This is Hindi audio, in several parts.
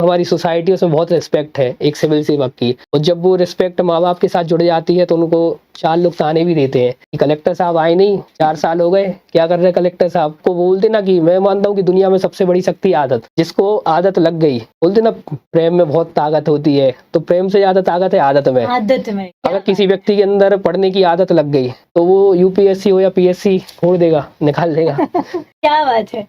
हमारी सोसाइटी उसमें बहुत रिस्पेक्ट है एक सिविल सेवक की, और जब वो रिस्पेक्ट माँ बाप के साथ जुड़ जाती है तो उनको 4 लोग ताने भी देते हैं कि कलेक्टर साहब आए नहीं, 4 साल हो गए, क्या कर रहे हैं कलेक्टर साहब। को बोलते ना कि मैं मानता हूँ कि दुनिया में सबसे बड़ी शक्ति आदत, जिसको आदत लग गई, बोलते ना प्रेम में बहुत ताकत होती है, तो प्रेम से ज्यादा ताकत है आदत में। अगर किसी व्यक्ति के अंदर पढ़ने की आदत लग गई तो वो यूपीएससी हो या पीएससी छोड़ देगा, निकाल देगा। क्या बात है।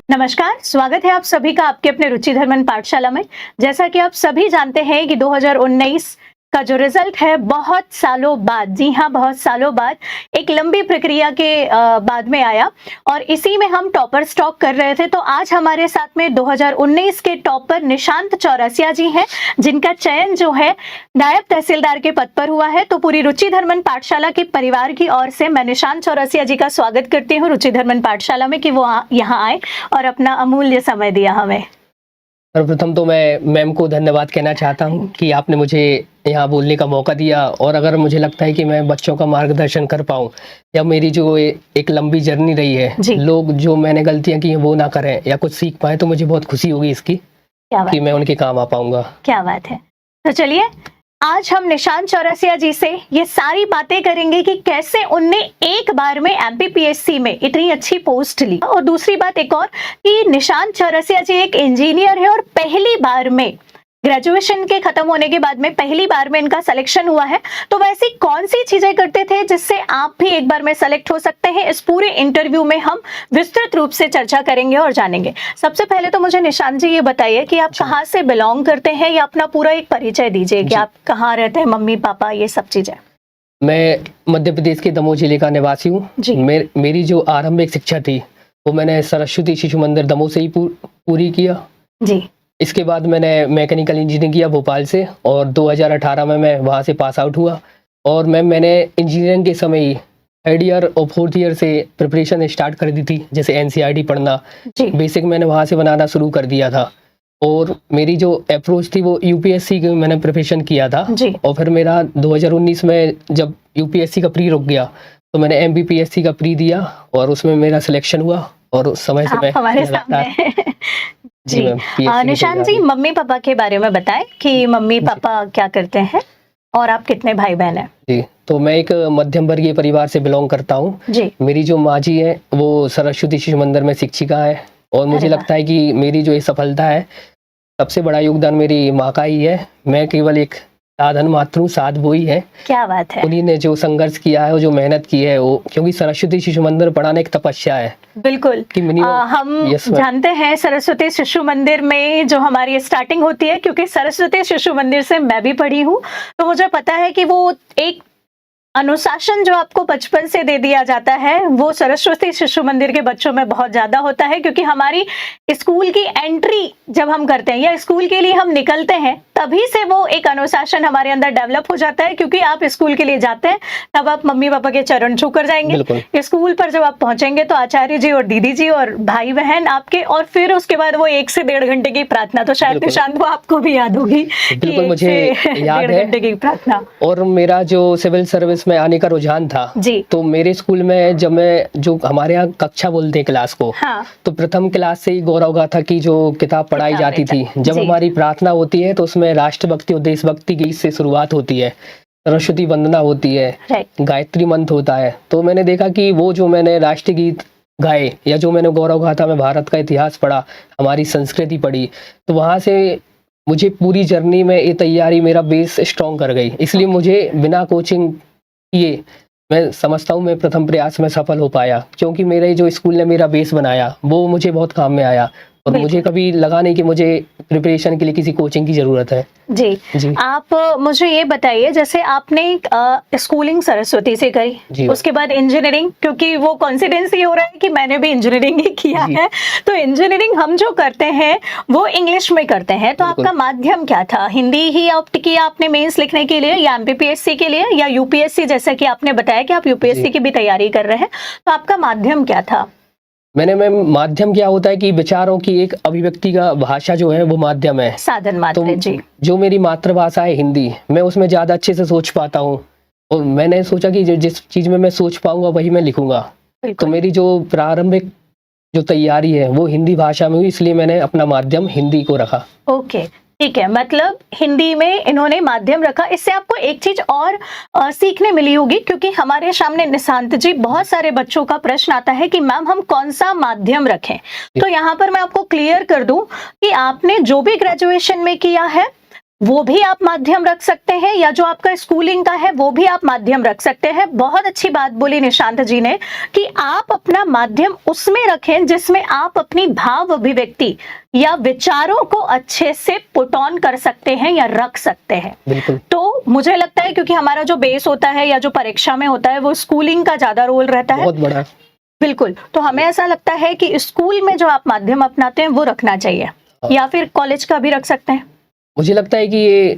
नमस्कार, स्वागत है आप सभी का आपके अपने रुचि धर्मन पाठशाला में। जैसा कि आप सभी जानते हैं कि 2019 का जो रिजल्ट है बहुत सालों बाद, जी हाँ बहुत सालों बाद, एक लंबी प्रक्रिया के बाद में आया और इसी में हम टॉपर स्टॉक कर रहे थे। तो आज हमारे साथ में 2019 के टॉपर निशांत चौरसिया जी हैं, जिनका चयन जो है नायब तहसीलदार के पद पर हुआ है। तो पूरी रुचि धर्मन पाठशाला के परिवार की ओर से मैं निशांत चौरसिया जी का स्वागत करती हूँ रुचि धर्मन पाठशाला में कि वो यहाँ आए और अपना अमूल्य समय दिया हमें। सर्वप्रथम तो मैं मैम को धन्यवाद कहना चाहता हूँ कि आपने मुझे यहाँ बोलने का मौका दिया, और अगर मुझे लगता है कि मैं बच्चों का मार्गदर्शन कर पाऊँ या मेरी जो एक लंबी जर्नी रही है, लोग जो मैंने गलतियाँ की हैं वो ना करें या कुछ सीख पाए, तो मुझे बहुत खुशी होगी इसकी कि मैं उनके काम आ पाऊंगा। क्या बात है। तो चलिए आज हम निशांत चौरसिया जी से ये सारी बातें करेंगे कि कैसे उनने एक बार में एमपीपीएससी में इतनी अच्छी पोस्ट ली, और दूसरी बात एक और कि निशांत चौरसिया जी एक इंजीनियर है और पहली बार में ग्रेजुएशन के खत्म होने के बाद में पहली बार में इनका सिलेक्शन हुआ है। तो वैसी कौन सी चीजें करते थे जिससे आप भी एक बार में सेलेक्ट हो सकते हैं, इस पूरे इंटरव्यू में हम विस्तृत रूप से चर्चा करेंगे और जानेंगे। सबसे पहले तो मुझे निशांत जी ये बताइए कि आप कहाँ से बिलोंग करते हैं, या अपना पूरा एक परिचय दीजिए कि आप कहाँ रहते हैं, मम्मी पापा, ये सब चीजें। मैं मध्य प्रदेश के दमोह जिले का निवासी हूँ। मेरी जो आरंभिक शिक्षा थी वो मैंने सरस्वती शिशु मंदिर दमोह से ही पूरी किया जी। इसके बाद मैंने मैकेनिकल इंजीनियरिंग किया भोपाल से, और 2018 में मैं वहाँ से पास आउट हुआ। और मैंने इंजीनियरिंग के समय ही 3rd ईयर और 4th ईयर से प्रिपरेशन स्टार्ट कर दी थी, जैसे एनसीईआरटी पढ़ना, बेसिक मैंने वहाँ से बनाना शुरू कर दिया था। और मेरी जो अप्रोच थी वो यूपीएससी की मैंने प्रिपरेशन किया था, और फिर मेरा 2019 में जब यूपीएससी का प्री रुक गया तो मैंने एमपीपीएससी का प्री दिया और उसमें मेरा सिलेक्शन हुआ, और उस समय से मैं हमारे सामने जी। निशांत जी, मम्मी पापा के बारे में बताएं कि मम्मी पापा क्या करते हैं और आप कितने भाई बहन हैं? जी, तो मैं एक मध्यम वर्गीय परिवार से बिलोंग करता हूँ जी। मेरी जो माँ जी है वो सरस्वती शिशु मंदिर में शिक्षिका है, और मुझे लगता है कि मेरी जो ये सफलता है सबसे बड़ा योगदान मेरी माँ का ही है। मैं केवल एक साधन मात्र हूँ, साध वो ही है। क्या बात है। उन्हीं ने जो संघर्ष किया है, वो जो मेहनत की है, वो क्योंकि सरस्वती शिशु मंदिर पढ़ाना एक तपस्या है। बिल्कुल हम जानते हैं सरस्वती शिशु मंदिर में जो हमारी स्टार्टिंग होती है, क्योंकि सरस्वती शिशु मंदिर से मैं भी पढ़ी हूँ, तो मुझे पता है कि वो एक अनुशासन जो आपको बचपन से दे दिया जाता है वो सरस्वती शिशु मंदिर के बच्चों में बहुत ज्यादा होता है, क्योंकि हमारी स्कूल की एंट्री जब हम करते हैं या स्कूल के लिए हम निकलते हैं तभी से वो एक अनुशासन हमारे अंदर डेवलप हो जाता है। क्योंकि आप स्कूल के लिए जाते हैं तब आप मम्मी पापा के चरण छू कर जाएंगे, स्कूल पर जब आप पहुंचेंगे तो आचार्य जी और दीदी जी और भाई बहन आपके, और फिर उसके बाद वो 1 से 1.5 घंटे की प्रार्थना। तो शायद निशांत वो आपको भी याद होगी। बिल्कुल, मुझे याद है 1.5 घंटे की प्रार्थना। और मेरा जो सिविल सर्विस में आने का रुझान था जी, तो मेरे स्कूल में जब मैं जो हमारे यहाँ कक्षा बोलते हैं क्लास को, तो प्रथम क्लास से ही गौरव गाथा की जो किताब पढ़ाई जाती थी, जब हमारी प्रार्थना होती है तो उसमें राष्ट्रभक्ति और देशभक्ति गीत से शुरुआत होती है, सरस्वती वंदना होती है, गायत्री मंत्र होता है। तो मैंने देखा कि वो जो मैंने राष्ट्रीय गीत गाए या जो मैंने गौरव गाथा में भारत का इतिहास पढ़ा, हमारी संस्कृति पढ़ी, तो वहाँ से मुझे पूरी जर्नी में ये तैयारी मेरा बेस स्ट्रॉन्ग कर गई। इसलिए मुझे बिना कोचिंग किए मैं समझता हूँ मैं प्रथम प्रयास में सफल हो पाया, क्योंकि मेरे जो स्कूल ने मेरा बेस बनाया वो मुझे बहुत काम में आया, और मुझे कभी लगा नहीं कि मुझे प्रिपरेशन के लिए किसी कोचिंग की जरूरत है। जी। आप मुझे ये बताइए, जैसे आपने स्कूलिंग सरस्वती से करी, उसके बाद इंजीनियरिंग, क्योंकि वो कॉन्फिडेंस ही हो रहा है कि मैंने भी इंजीनियरिंग ही किया है, तो इंजीनियरिंग हम जो करते हैं वो इंग्लिश में करते हैं। तो आपका माध्यम क्या था? हिंदी ही ऑप्ट किया आपने मेंस लिखने के लिए, या एमपीपीएससी के लिए, या यूपीएससी? जैसा कि आपने बताया कि आप यूपीएससी की भी तैयारी कर रहे हैं, तो आपका माध्यम क्या था? मैम माध्यम क्या होता है कि विचारों की एक अभिव्यक्ति का भाषा जो है वो माध्यम है, साधन मात्र है जी। जो मेरी मातृभाषा है हिंदी, मैं उसमें ज्यादा अच्छे से सोच पाता हूँ और मैंने सोचा कि जिस चीज में मैं सोच पाऊंगा वही मैं लिखूंगा। तो मेरी जो प्रारंभिक जो तैयारी है वो हिंदी भाषा में हुई, इसलिए मैंने अपना माध्यम हिंदी को रखा। ओके, ठीक है, मतलब हिंदी में इन्होंने माध्यम रखा। इससे आपको एक चीज और सीखने मिली होगी, क्योंकि हमारे सामने निशांत जी बहुत सारे बच्चों का प्रश्न आता है कि मैम हम कौन सा माध्यम रखें। तो यहाँ पर मैं आपको क्लियर कर दूं कि आपने जो भी ग्रेजुएशन में किया है वो भी आप माध्यम रख सकते हैं, या जो आपका स्कूलिंग का है वो भी आप माध्यम रख सकते हैं। बहुत अच्छी बात बोली निशांत जी ने कि आप अपना माध्यम उसमें रखें जिसमें आप अपनी भाव अभिव्यक्ति या विचारों को अच्छे से पुट ऑन कर सकते हैं या रख सकते हैं। बिल्कुल। तो मुझे लगता है क्योंकि हमारा जो बेस होता है या जो परीक्षा में होता है वो स्कूलिंग का ज्यादा रोल रहता है, बहुत बड़ा। बिल्कुल। तो हमें ऐसा लगता है कि स्कूल में जो आप माध्यम अपनाते हैं वो रखना चाहिए, या फिर कॉलेज का भी रख सकते हैं। मुझे लगता है कि ये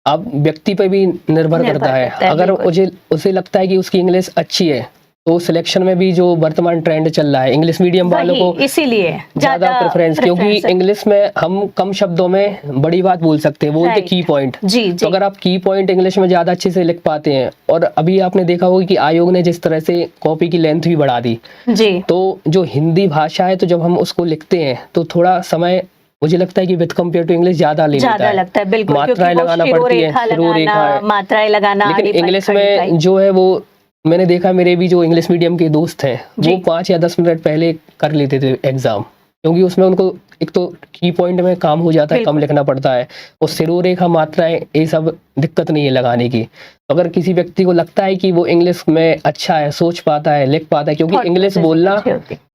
अब व्यक्ति पे भी निर्भर करता है। अगर उसे लगता है कि उसकी इंग्लिश अच्छी है तो सिलेक्शन में भी जो वर्तमान ट्रेंड चल रहा है इंग्लिश मीडियम वालों को इसीलिए ज्यादा प्रेफरेंस, क्योंकि इंग्लिश में हम कम शब्दों में बड़ी बात बोल सकते हैं, बोलते की पॉइंट। तो अगर आप की पॉइंट इंग्लिश में ज्यादा अच्छे से लिख पाते हैं, और अभी आपने देखा होगा कि आयोग ने जिस तरह से कॉपी की लेंथ भी बढ़ा दी जी, तो जो हिंदी भाषा है तो जब हम उसको लिखते हैं तो थोड़ा समय मुझे लगता है कि विद कंपेयर टू इंग्लिश ज्यादा लगता है, बिल्कुल, मात्राएं लगाना पड़ती है, मात्राएं लगाना। लेकिन इंग्लिश में जो है वो मैंने देखा, मेरे भी जो इंग्लिश मीडियम के दोस्त हैं वो 5 या 10 मिनट पहले कर लेते थे एग्जाम, क्योंकि उसमें उनको एक तो की पॉइंट में काम हो जाता है, कम लिखना पड़ता है, और सिरोरेखा मात्राएं ये सब दिक्कत नहीं है लगाने की। तो अगर किसी व्यक्ति को लगता है कि वो इंग्लिश में अच्छा है, सोच पाता है, लिख पाता है, क्योंकि इंग्लिश बोलना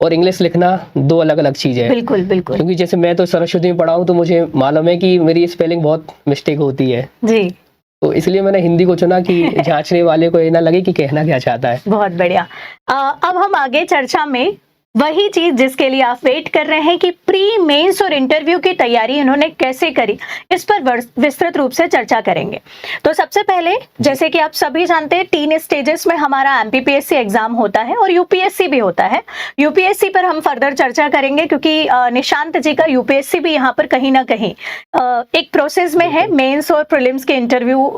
और इंग्लिश लिखना दो अलग अलग चीज है। बिल्कुल बिल्कुल। क्योंकि जैसे मैं तो सरस्वती में पढ़ा हूँ तो मुझे मालूम है कि मेरी स्पेलिंग बहुत मिस्टेक होती है जी, तो इसलिए मैंने हिंदी को चुना कि जांचने वाले को ये ना लगे कि कहना क्या चाहता है। बहुत बढ़िया। अब हम आगे चर्चा में वही चीज जिसके लिए आप वेट कर रहे हैं कि प्री मेंस और इंटरव्यू की तैयारी इन्होंने कैसे करी, इस पर विस्तृत रूप से चर्चा करेंगे। तो सबसे पहले जैसे कि आप सभी जानते हैं 3 स्टेजेस में हमारा एमपीपीएससी एग्जाम होता है और यूपीएससी भी होता है। यूपीएससी पर हम फर्दर चर्चा करेंगे क्योंकि निशांत जी का यूपीएससी भी यहाँ पर कहीं ना कहीं एक प्रोसेस में है। मेंस और प्रीलिम्स के इंटरव्यू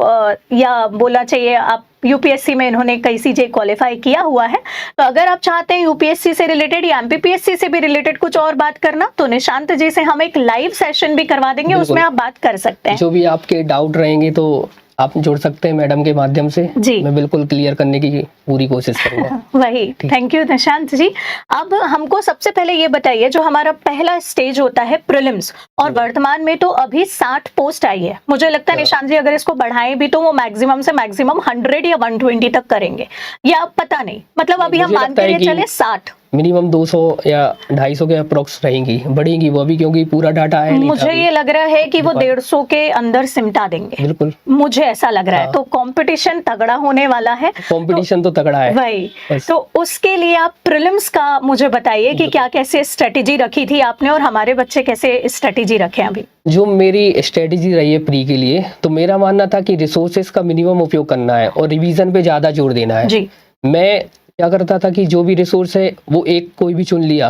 या बोलना चाहिए आप यूपीएससी में इन्होंने कई चीजें क्वालिफाई किया हुआ है। तो अगर आप चाहते हैं यूपीएससी से रिलेटेड या एमपीपीएससी से भी रिलेटेड कुछ और बात करना तो निशांत जी से हम एक लाइव सेशन भी करवा देंगे, उसमें आप बात कर सकते हैं। जो भी आपके डाउट रहेंगे तो आप जुड़ सकते हैं मैडम के माध्यम से जी, मैं बिल्कुल क्लियर करने की पूरी कोशिश करूंगा। वही, थैंक यू निशांत जी। अब हमको सबसे पहले ये बताइए, जो हमारा पहला स्टेज होता है प्रीलिम्स, और वर्तमान में तो अभी 60 पोस्ट आई है। मुझे लगता है निशांत जी अगर इसको बढ़ाएं भी तो वो मैक्सिमम से मैक्सिमम 100 या 120 तक करेंगे, या पता नहीं, मतलब अभी हम मान के चले 60, मिनिमम 200 या 250 के अप्रोक्स रहेंगी, बढ़ेंगी वो भी, क्योंकि पूरा डाटा है। मुझे ये लग रहा है कि वो 150 के अंदर सिमटा देंगे, बिल्कुल मुझे ऐसा लग रहा है। तो कंपटीशन तगड़ा होने वाला है, कंपटीशन तो तगड़ा है वही। तो उसके लिए आप प्रीलिम्स का मुझे बताइए कि क्या कैसे स्ट्रेटेजी रखी थी आपने, और हमारे बच्चे कैसे स्ट्रेटेजी रखे अभी। जो मेरी स्ट्रेटेजी रही है प्री के लिए, तो मेरा मानना था कि रिसोर्सेज का मिनिमम उपयोग करना है और रिवीजन पे ज्यादा जोर देना है जी। मैं क्या करता था कि जो भी रिसोर्स है वो एक कोई भी चुन लिया,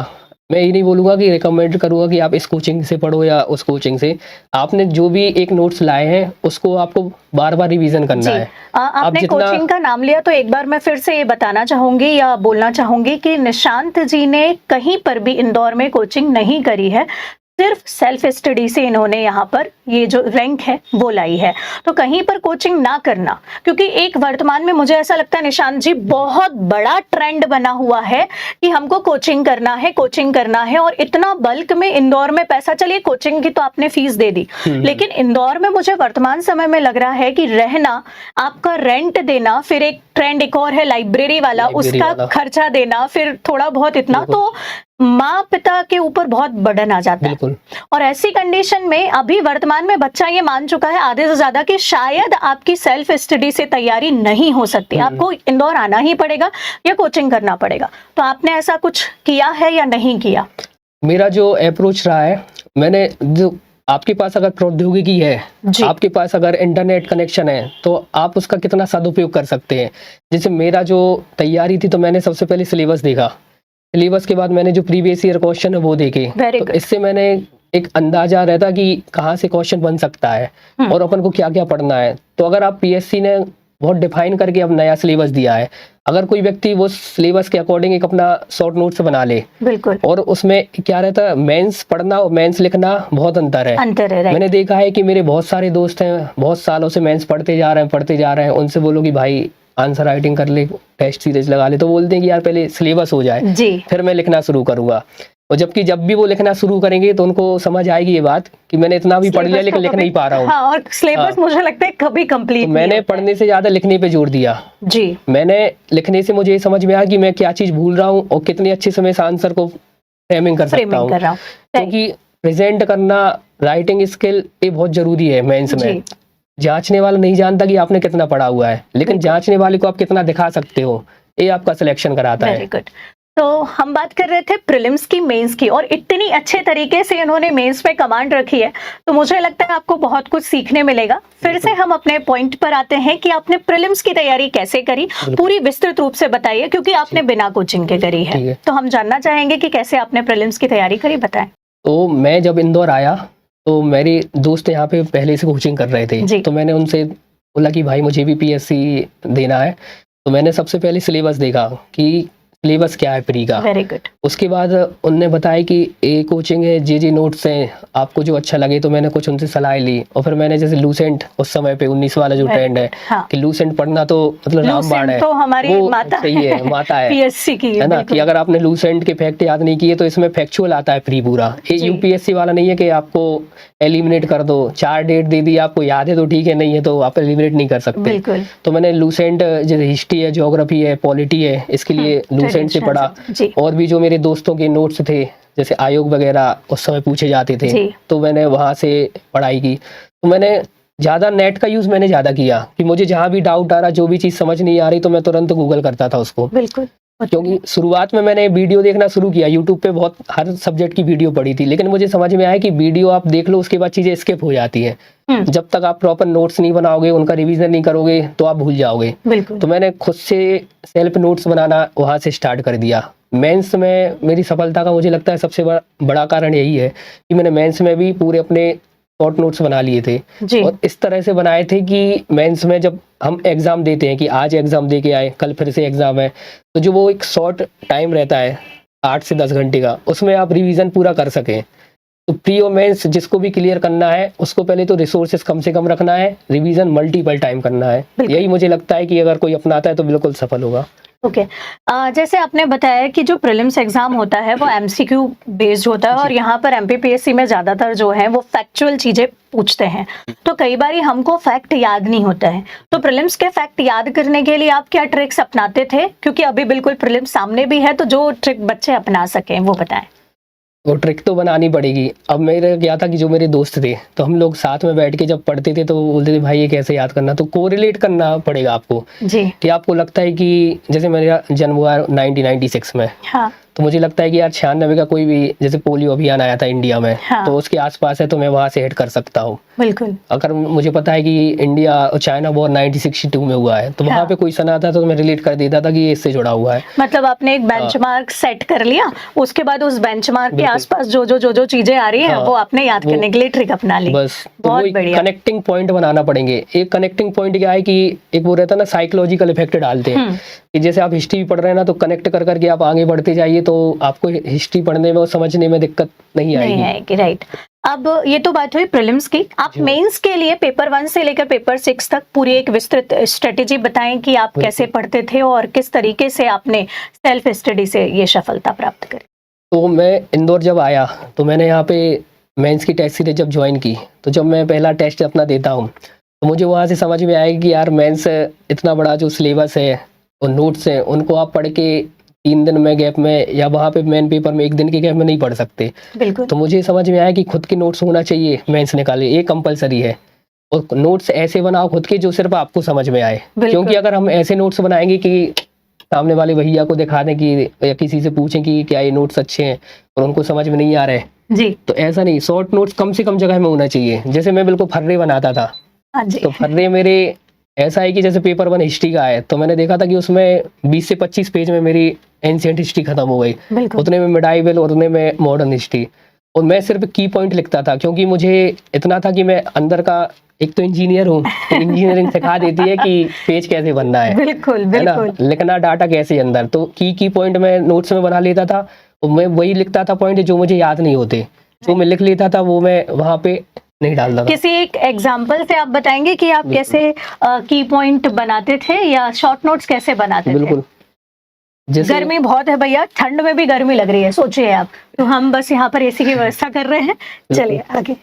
मैं ये नहीं बोलूंगा कि रिकमेंड करूंगा कि आप इस कोचिंग से पढ़ो या उस कोचिंग से, आपने जो भी एक नोट्स लाए हैं उसको आपको बार बार रिवीजन करना है। आपने कोचिंग का नाम लिया तो एक बार मैं फिर से ये बताना चाहूंगी या बोलना चाहूंगी कि निशांत जी ने कहीं पर भी इंदौर में कोचिंग नहीं करी है, सिर्फ सेल्फ स्टडी से इन्होंने यहाँ पर ये जो रैंक है वो लाई है। तो कहीं पर कोचिंग ना करना, क्योंकि एक वर्तमान में मुझे ऐसा लगता है निशांत जी बहुत बड़ा ट्रेंड बना हुआ है कि हमको कोचिंग करना है, कोचिंग करना है, और इतना बल्क में इंदौर में पैसा, चलिए कोचिंग की तो आपने फीस दे दी, लेकिन इंदौर में मुझे वर्तमान समय में लग रहा है कि रहना, आपका रेंट देना, फिर एक ट्रेंड एक और है लाइब्रेरी वाला, उसका खर्चा देना, फिर थोड़ा बहुत इतना, तो माँ पिता के ऊपर बहुत बर्डन आ जाता है। और ऐसी कंडीशन में अभी वर्तमान में बच्चा ये मान चुका है आधे से ज्यादा कि शायद आपकी सेल्फ स्टडी से तैयारी नहीं हो सकती, आपको इंदौर आना ही पड़ेगा या कोचिंग करना पड़ेगा। तो आपने ऐसा कुछ किया है या नहीं किया? मेरा जो अप्रोच रहा है, मैंने जो आपके पास अगर प्रौद्योगिकी है, आपके पास अगर इंटरनेट कनेक्शन है, तो आप उसका कितना सदुपयोग कर सकते हैं। जैसे मेरा जो तैयारी थी तो मैंने सबसे पहले सिलेबस देखा सिलेबस के बाद मैंने जो प्रीवियस ईयर क्वेश्चन है वो देखे, तो इससे मैंने एक अंदाजा रहता कि कहाँ से क्वेश्चन बन सकता है और अपन को क्या क्या पढ़ना है। तो अगर आप पीएससी ने बहुत डिफाइन करके अब नया सिलेबस दिया है, अगर कोई व्यक्ति वो सिलेबस के अकॉर्डिंग एक अपना शॉर्ट नोट्स बना ले, बिल्कुल, और उसमें क्या रहता है, मेंस पढ़ना और मेंस लिखना बहुत अंतर है। मैंने देखा है कि मेरे बहुत सारे दोस्त हैं, बहुत सालों से मेंस पढ़ते जा रहे हैं, उनसे बोलो कि भाई आंसर राइटिंग कर ले, टेस्ट सीरीज लगा ले, तो बोलते हैं कि यार पहले सिलेबस हो जाए फिर मैं लिखना शुरू करूंगा। और जबकि जब भी वो लिखना शुरू करेंगे तो उनको समझ आएगी ये बात कि मैंने इतना भी पढ़ लिया लेकिन लिख नहीं पा रहा हूँ। हाँ, और सिलेबस मुझे लगता है कभी कंप्लीट तो मैंने पढ़ने से ज्यादा लिखने पे जोर दिया जी। मैंने लिखने से मुझे ये समझ में आया कि मैं क्या चीज भूल रहा हूँ और कितने अच्छे से मैं इस आंसर को फ्रेमिंग कर सकता हूँ, क्योंकि प्रेजेंट करना, राइटिंग स्किल ये बहुत जरूरी है मेंस में। जांचने वाला नहीं जानता कि आपने कितना पढ़ा हुआ है, लेकिन जांचने वाले को आप कितना दिखा सकते हो, ये आपका सिलेक्शन कराता है। Very good. तो हम बात कर रहे थे प्रीलिम्स की, मेंस की, और इतनी अच्छे तरीके से इन्होंने मेंस पे कमांड रखी है, तो मुझे लगता है आपको बहुत कुछ सीखने मिलेगा। फिर से हम अपने पॉइंट पर आते हैं कि आपने प्रीलिम्स की तैयारी कैसे करी, पूरी विस्तृत रूप से बताइए, क्योंकि आपने बिना कोचिंग के करी है। तो हम जानना चाहेंगे कि कैसे आपने प्रीलिम्स की तैयारी करी, बताएं। तो मैं जब इंदौर आया तो मेरे दोस्त यहाँ पे पहले से कोचिंग कर रहे थे, तो मैंने उनसे बोला कि भाई मुझे भी पीएससी देना है। तो मैंने सबसे पहले सिलेबस देखा कि सिलेबस क्या है प्री का। Very good. उसके बाद उनने बताया कि ए कोचिंग है, जे नोट्स हैं, आपको जो अच्छा लगे। तो मैंने कुछ उनसे सलाह ली, और फिर मैंने जैसे लूसेंट, उस समय पे 19 वाला जो ट्रेंड है, हाँ, कि लूसेंट पढ़ना तो मतलब रामबाण है, तो हमारी माता सही है, माता है पीएससी की, है ना, कि अगर आपने लूसेंट के फैक्ट याद नहीं किए तो इसमें फैक्चुअल आता है प्री पूरा। ये यूपीएससी वाला नहीं है कि आपको एलिमिनेट कर दो, 4 डेट दे दी, आपको याद है तो ठीक है, नहीं है तो आप एलिमिनेट नहीं कर सकते। तो मैंने लूसेंट, जैसे हिस्ट्री है, ज्योग्राफी है, पॉलिटी है, इसके लिए लूसेंट से पढ़ा। और भी जो मेरे दोस्तों के नोट्स थे, जैसे आयोग वगैरह उस समय पूछे जाते थे, तो मैंने वहां से पढ़ाई की। तो मैंने ज्यादा नेट का यूज मैंने ज्यादा किया कि मुझे जहां भी डाउट आ रहा, जो भी चीज समझ नहीं आ रही, तो मैं तुरंत गूगल करता था उसको। बिल्कुल। क्योंकि शुरुआत में मैंने वीडियो देखना शुरू किया, यूट्यूब पे बहुत हर सब्जेक्ट की वीडियो पड़ी थी, लेकिन मुझे समझ में आया कि वीडियो आप देख लो, उसके बाद चीजें स्किप हो जाती है। जब तक आप प्रॉपर नोट्स नहीं बनाओगे, उनका रिवीजन नहीं करोगे, तो आप भूल जाओगे। तो मैंने खुद से सेल्फ नोट्स बनाना वहां से स्टार्ट कर दिया। मेंस में मेरी सफलता का मुझे लगता है सबसे बड़ा कारण यही है कि मैंने मेंस में भी पूरे अपने शॉर्ट नोट्स बना लिए थे, और इस तरह से बनाए थे कि मेंस में जब हम एग्जाम देते हैं कि आज एग्जाम दे के आए, कल फिर से एग्जाम है, तो जो वो एक शॉर्ट टाइम रहता है 8 से 10 घंटे का, उसमें आप रिवीजन पूरा कर सकें। तो प्री और मेंस जिसको भी क्लियर करना है, उसको पहले तो रिसोर्सेस कम से कम रखना है, रिवीजन मल्टीपल टाइम करना है। यही मुझे लगता है कि अगर कोई अपनाता है तो बिल्कुल सफल होगा। ओके। जैसे आपने बताया कि जो प्रीलिम्स एग्जाम होता है वो एमसीक्यू बेस्ड होता है, और यहाँ पर एमपीपीएससी में ज्यादातर जो है वो फैक्चुअल चीजें पूछते हैं, तो कई बार हमको फैक्ट याद नहीं होता है। तो प्रीलिम्स के फैक्ट याद करने के लिए आप क्या ट्रिक्स अपनाते थे, क्योंकि अभी बिल्कुल प्रीलिम्स सामने भी है, तो जो ट्रिक बच्चे अपना सकें वो बताएं। वो ट्रिक तो बनानी पड़ेगी। अब मेरे क्या था कि जो मेरे दोस्त थे, तो हम लोग साथ में बैठ के जब पढ़ते थे तो वो बोलते थे भाई ये कैसे याद करना, तो कोरिलेट करना पड़ेगा आपको जी। कि आपको लगता है कि जैसे मेरा जन्म हुआ 1996 में, हाँ, तो मुझे लगता है कि यार 96 का कोई भी, जैसे पोलियो अभियान आया था इंडिया में, हाँ, तो उसके आसपास है, तो मैं वहां से हिट कर सकता हूँ। बिल्कुल। अगर मुझे पता है कि इंडिया और चाइना वॉर 1962 में हुआ है, तो वहां पे कोई सन आता तो मैं रिलेट कर देता था कि ये इससे जुड़ा हुआ है। मतलब आपने एक बेंचमार्क सेट कर लिया, उसके बाद उस बेंचमार्क के आसपास जो चीजें आ रही है वो आपने याद करने के लिए ट्रिक अपना ली। बस बहुत बढ़िया। कनेक्टिंग पॉइंट बनाना पड़ेंगे। एक कनेक्टिंग पॉइंट क्या है कि एक वो रहता है ना, साइकोलॉजिकल इफेक्ट डालते हैं कि जैसे आप हिस्ट्री पढ़ रहे हैं ना, तो कनेक्ट कर करके आप आगे बढ़ते जाइए, तो आपको हिस्ट्री पढ़ने में और समझने में दिक्कत नहीं आएगी। राइट। अब ये तो बात हुई प्रीलिम्स की। आप मेंस के लिए पेपर 1 से लेकर पेपर 6 तक पूरी एक विस्तृत स्ट्रेटेजी बताएं कि आप कैसे पढ़ते थे और किस तरीके से आपने सेल्फ स्टडी से ये सफलता प्राप्त करी। तो मैं इंदौर जब आया तो मैंने यहाँ पे मेंस की टेस्ट सीरीज जब ज्वाइन की, तो जब मैं पहला टेस्ट अपना देता हूँ तो मुझे वहाँ से समझ में आएगा कि यार मेंस इतना बड़ा जो सिलेबस है और नोट्स हैं, उनको आप पढ़ के 3 दिन में गैप में, या वहाँ पे मेन पेपर में 1 दिन के गैप में नहीं पढ़ सकते। बिल्कुल। तो मुझे समझ में आया कि खुद के नोट्स होना चाहिए, मेंस निकाले, ये कंपलसरी है। और नोट्स ऐसे बनाओ खुद के जो सिर्फ आपको समझ में आए, क्योंकि अगर हम ऐसे नोट्स बनाएंगे कि सामने वाले भैया को दिखा दें कि, या किसी से पूछें कि क्या ये नोट्स अच्छे हैं और उनको समझ में नहीं आ रहे जी, तो ऐसा नहीं। शॉर्ट नोट्स कम से कम जगह में होना चाहिए। जैसे मैं बिल्कुल फर्रे बनाता था, तो फर्रे मेरे ऐसा है कि जैसे पेपर 1 हिस्ट्री का है, तो मैंने देखा था कि उसमें 20 से 25 पेज में मेरी एंशिएंट हिस्ट्री खत्म हो गई, उतने में मिडाइवल और उतने में मॉडर्न हिस्ट्री। और मैं सिर्फ की पॉइंट लिखता था, क्योंकि मुझे इतना था कि मैं अंदर का एक तो इंजीनियर हूँ, तो इंजीनियरिंग सिखा देती है कि पेज कैसे बनना है, बिल्कुल है ना, लिखना डाटा कैसे अंदर। तो की पॉइंट मैं नोट्स में बना लेता था, और मैं वही लिखता था पॉइंट जो मुझे याद नहीं होते, जो मैं लिख लेता था वो मैं वहाँ पे नहीं डालता था। किसी एक एग्जाम्पल से आप बताएंगे कि आप कैसे की पॉइंट बनाते थे या शॉर्ट नोट्स कैसे बनाते थे? बिल्कुल। जैसे गर्मी बहुत है भैया, ठंड में भी गर्मी लग रही है, सोचिए आप, तो हम बस यहाँ पर एसी की व्यवस्था कर रहे हैं। चलिए आगे।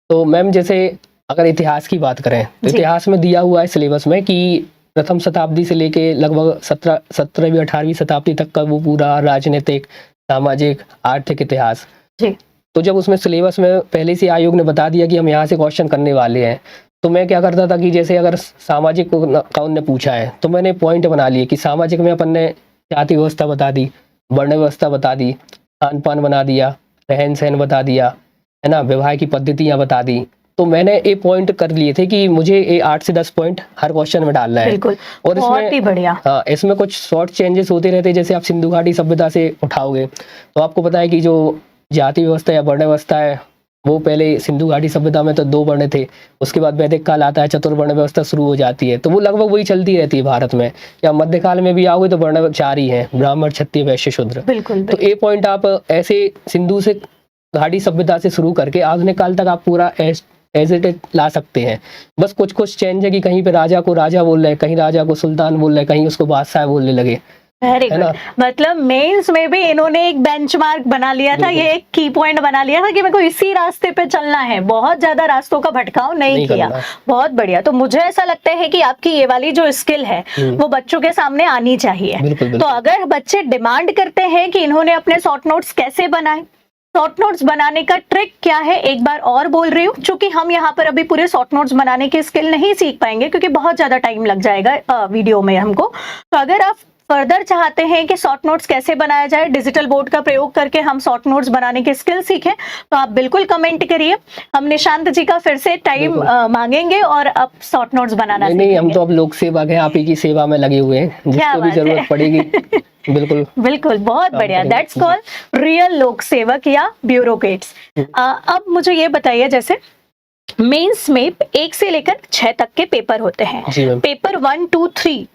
तो मैम जैसे अगर इतिहास की बात करें तो इतिहास में दिया हुआ है सिलेबस में कि प्रथम शताब्दी से लेके लगभग 17वीं 18वीं शताब्दी तक का वो पूरा राजनीतिक, सामाजिक, आर्थिक इतिहास जी। तो जब उसमें सिलेबस में पहले से आयोग ने बता दिया कि हम यहाँ से क्वेश्चन करने वाले हैं, तो मैं क्या करता था कि जैसे अगर सामाजिक का उनने पूछा है तो मैंने पॉइंट बना लिए कि सामाजिक में अपन ने जाति व्यवस्था बता दी, वर्ण व्यवस्था बता दी, खान पान बना दिया, रहन सहन बता दिया, है ना, विवाह की पद्धतियाँ बता दी। तो मैंने ये पॉइंट कर लिए थे कि मुझे ये 8 से 10 पॉइंट हर क्वेश्चन में डालना है। बिल्कुल, और बहुत ही बढ़िया। हाँ, इसमें कुछ शॉर्ट चेंजेस होते रहते, जैसे आप सिंधु घाटी सभ्यता से उठाओगे तो आपको पता है कि जो जाति व्यवस्था या वर्ण व्यवस्था है वो पहले सिंधु घाटी सभ्यता में तो 2 वर्ण थे, उसके बाद वैदिक काल आता है, चतुर्वर्ण व्यवस्था शुरू हो जाती है, तो वो लगभग वही चलती रहती है भारत में। या मध्यकाल में भी आओगे तो वर्ण 4 ही हैं, ब्राह्मण, क्षत्रिय, वैश्य, शूद्र। बिल्कुल। तो ये पॉइंट आप ऐसे सिंधु से घाटी सभ्यता से शुरू करके आधुनिक काल तक आप पूरा एज इट ला सकते हैं। बस कुछ चेंज है कि कहीं पे राजा को राजा बोल रहे हैं, कहीं राजा को सुल्तान बोल रहे हैं, कहीं उसको बादशाह बोलने लगे। Very good. मतलब मेंस में भी इन्होंने एक बेंचमार्क बना लिया था, ये एक की पॉइंट बना लिया था कि मेरे को इसी रास्ते पे चलना है, बहुत ज्यादा रास्तों का भटकाव नहीं किया। बहुत बढ़िया। तो मुझे ऐसा लगता है कि आपकी ये वाली जो स्किल है वो बच्चों के सामने आनी चाहिए। तो अगर बच्चे डिमांड करते हैं कि इन्होंने अपने शॉर्ट नोट्स कैसे बनाए, शॉर्ट नोट्स बनाने का ट्रिक क्या है, एक बार और बोल रही हूँ, क्योंकि हम यहाँ पर अभी पूरे शॉर्ट नोट्स बनाने की स्किल नहीं सीख पाएंगे क्योंकि बहुत ज्यादा टाइम लग जाएगा वीडियो में हमको। तो अगर आप फर्दर चाहते हैं कि शॉर्ट नोट्स कैसे बनाया जाए, डिजिटल बोर्ड का प्रयोग करके हम शॉर्ट नोट्स बनाने की स्किल सीखें, तो आप बिल्कुल कमेंट करिए। हम निशांत जी का फिर से टाइम मांगेंगे और अब शॉर्ट नोट्स बनाना नहीं, हम तो अब लोक सेवक हैं, आप ही की सेवा में लगे हुए हैं, जिसको भी जरूरत पड़ेगी बिल्कुल बिल्कुल। बहुत बढ़िया, दैट्स कॉल्ड रियल लोक सेवक या ब्यूरोक्रेट्स। अब मुझे ये बताइए, जैसे मेंस में 1 से लेकर 6 तक के पेपर होते हैं, पेपर 1, 2, 3,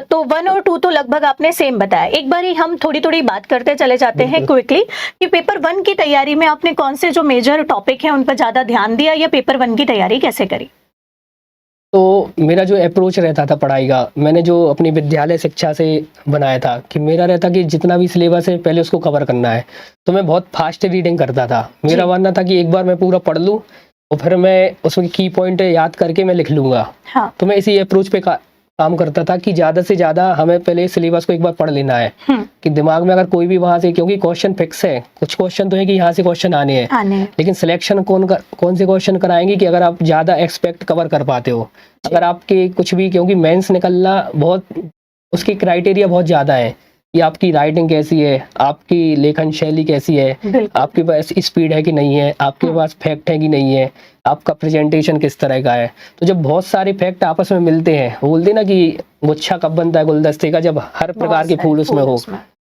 तो 1 और 2 तो लगभग आपने सेम बताया। एक बार ही हम थोड़ी बात करते चले जाते हैं क्विकली कि पेपर 1 की तैयारी में आपने कौन से जो मेजर टॉपिक हैं उन पर ज्यादा ध्यान दिया या पेपर 1 की तैयारी कैसे करी? तो मेरा जो अप्रोच रहता था पढ़ाई का, मैंने जो अपनी विद्यालय शिक्षा से बनाया था कि मेरा रहता कि जितना भी सिलेबस है पहले उसको कवर करना है। तो मैं बहुत फास्ट रीडिंग करता था। मेरा मानना था कि एक बार मैं पूरा पढ़ लूँ और फिर मैं उसमें की पॉइंट याद करके मैं लिख लूँगा। हाँ। तो मैं इसी अप्रोच पे काम करता था कि ज्यादा से ज्यादा हमें पहले सिलेबस को एक बार पढ़ लेना है कि दिमाग में अगर कोई भी वहां से, क्योंकि क्वेश्चन फिक्स है, कुछ क्वेश्चन तो है कि यहाँ से क्वेश्चन आने हैं, लेकिन सिलेक्शन कौन से क्वेश्चन कराएंगे कि अगर आप ज्यादा एक्सपेक्ट कवर कर पाते हो। अगर आपके कुछ भी, क्योंकि मेंस निकलना बहुत, उसकी क्राइटेरिया बहुत ज्यादा है कि आपकी राइटिंग कैसी है, आपकी लेखन शैली कैसी है, आपके पास स्पीड है कि नहीं है, आपके पास फैक्ट है कि नहीं है, आपका प्रेजेंटेशन किस तरह का है। तो जब बहुत सारे फैक्ट आपस में मिलते हैं, बोलते ना कि गुच्छा कब बनता है गुलदस्ते का, जब हर प्रकार के फूल उसमें हो,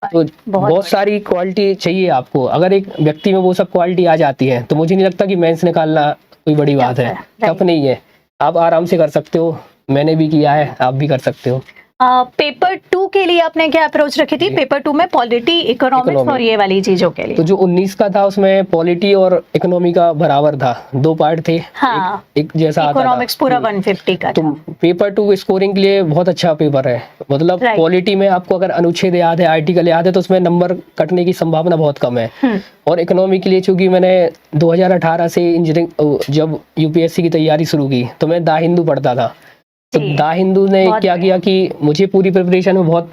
तो बहुत सारी क्वालिटी चाहिए आपको। अगर एक व्यक्ति में वो सब क्वालिटी आ जाती है तो मुझे नहीं लगता कि मेंस निकालना कोई बड़ी बात है, टफ नहीं है, आप आराम से कर सकते हो। मैंने भी किया है, आप भी कर सकते हो। पेपर 2 के लिए आपने क्या अप्रोच रखी थी? पेपर 2 में पॉलिटी, इकोनॉमिक्स और ये वाली चीजों के लिए। तो जो 19 का था उसमें पॉलिटी और इकोनॉमी का बराबर था, 2 पार्ट थे। हाँ, एक जैसा इकोनॉमिक्स पूरा 150 का तो था। पेपर 2 स्कोरिंग के लिए बहुत अच्छा पेपर है। मतलब पॉलिटी में आपको अगर अनुच्छेद याद है, आर्टिकल याद है, तो उसमें नंबर कटने की संभावना बहुत कम है। और इकोनॉमी के लिए चूंकि मैंने 2018 से इंजीनियरिंग, जब यूपीएससी की तैयारी शुरू की तो मैं द हिंदू पढ़ता था। तो द हिंदू ने क्या किया कि मुझे पूरी प्रिपरेशन में बहुत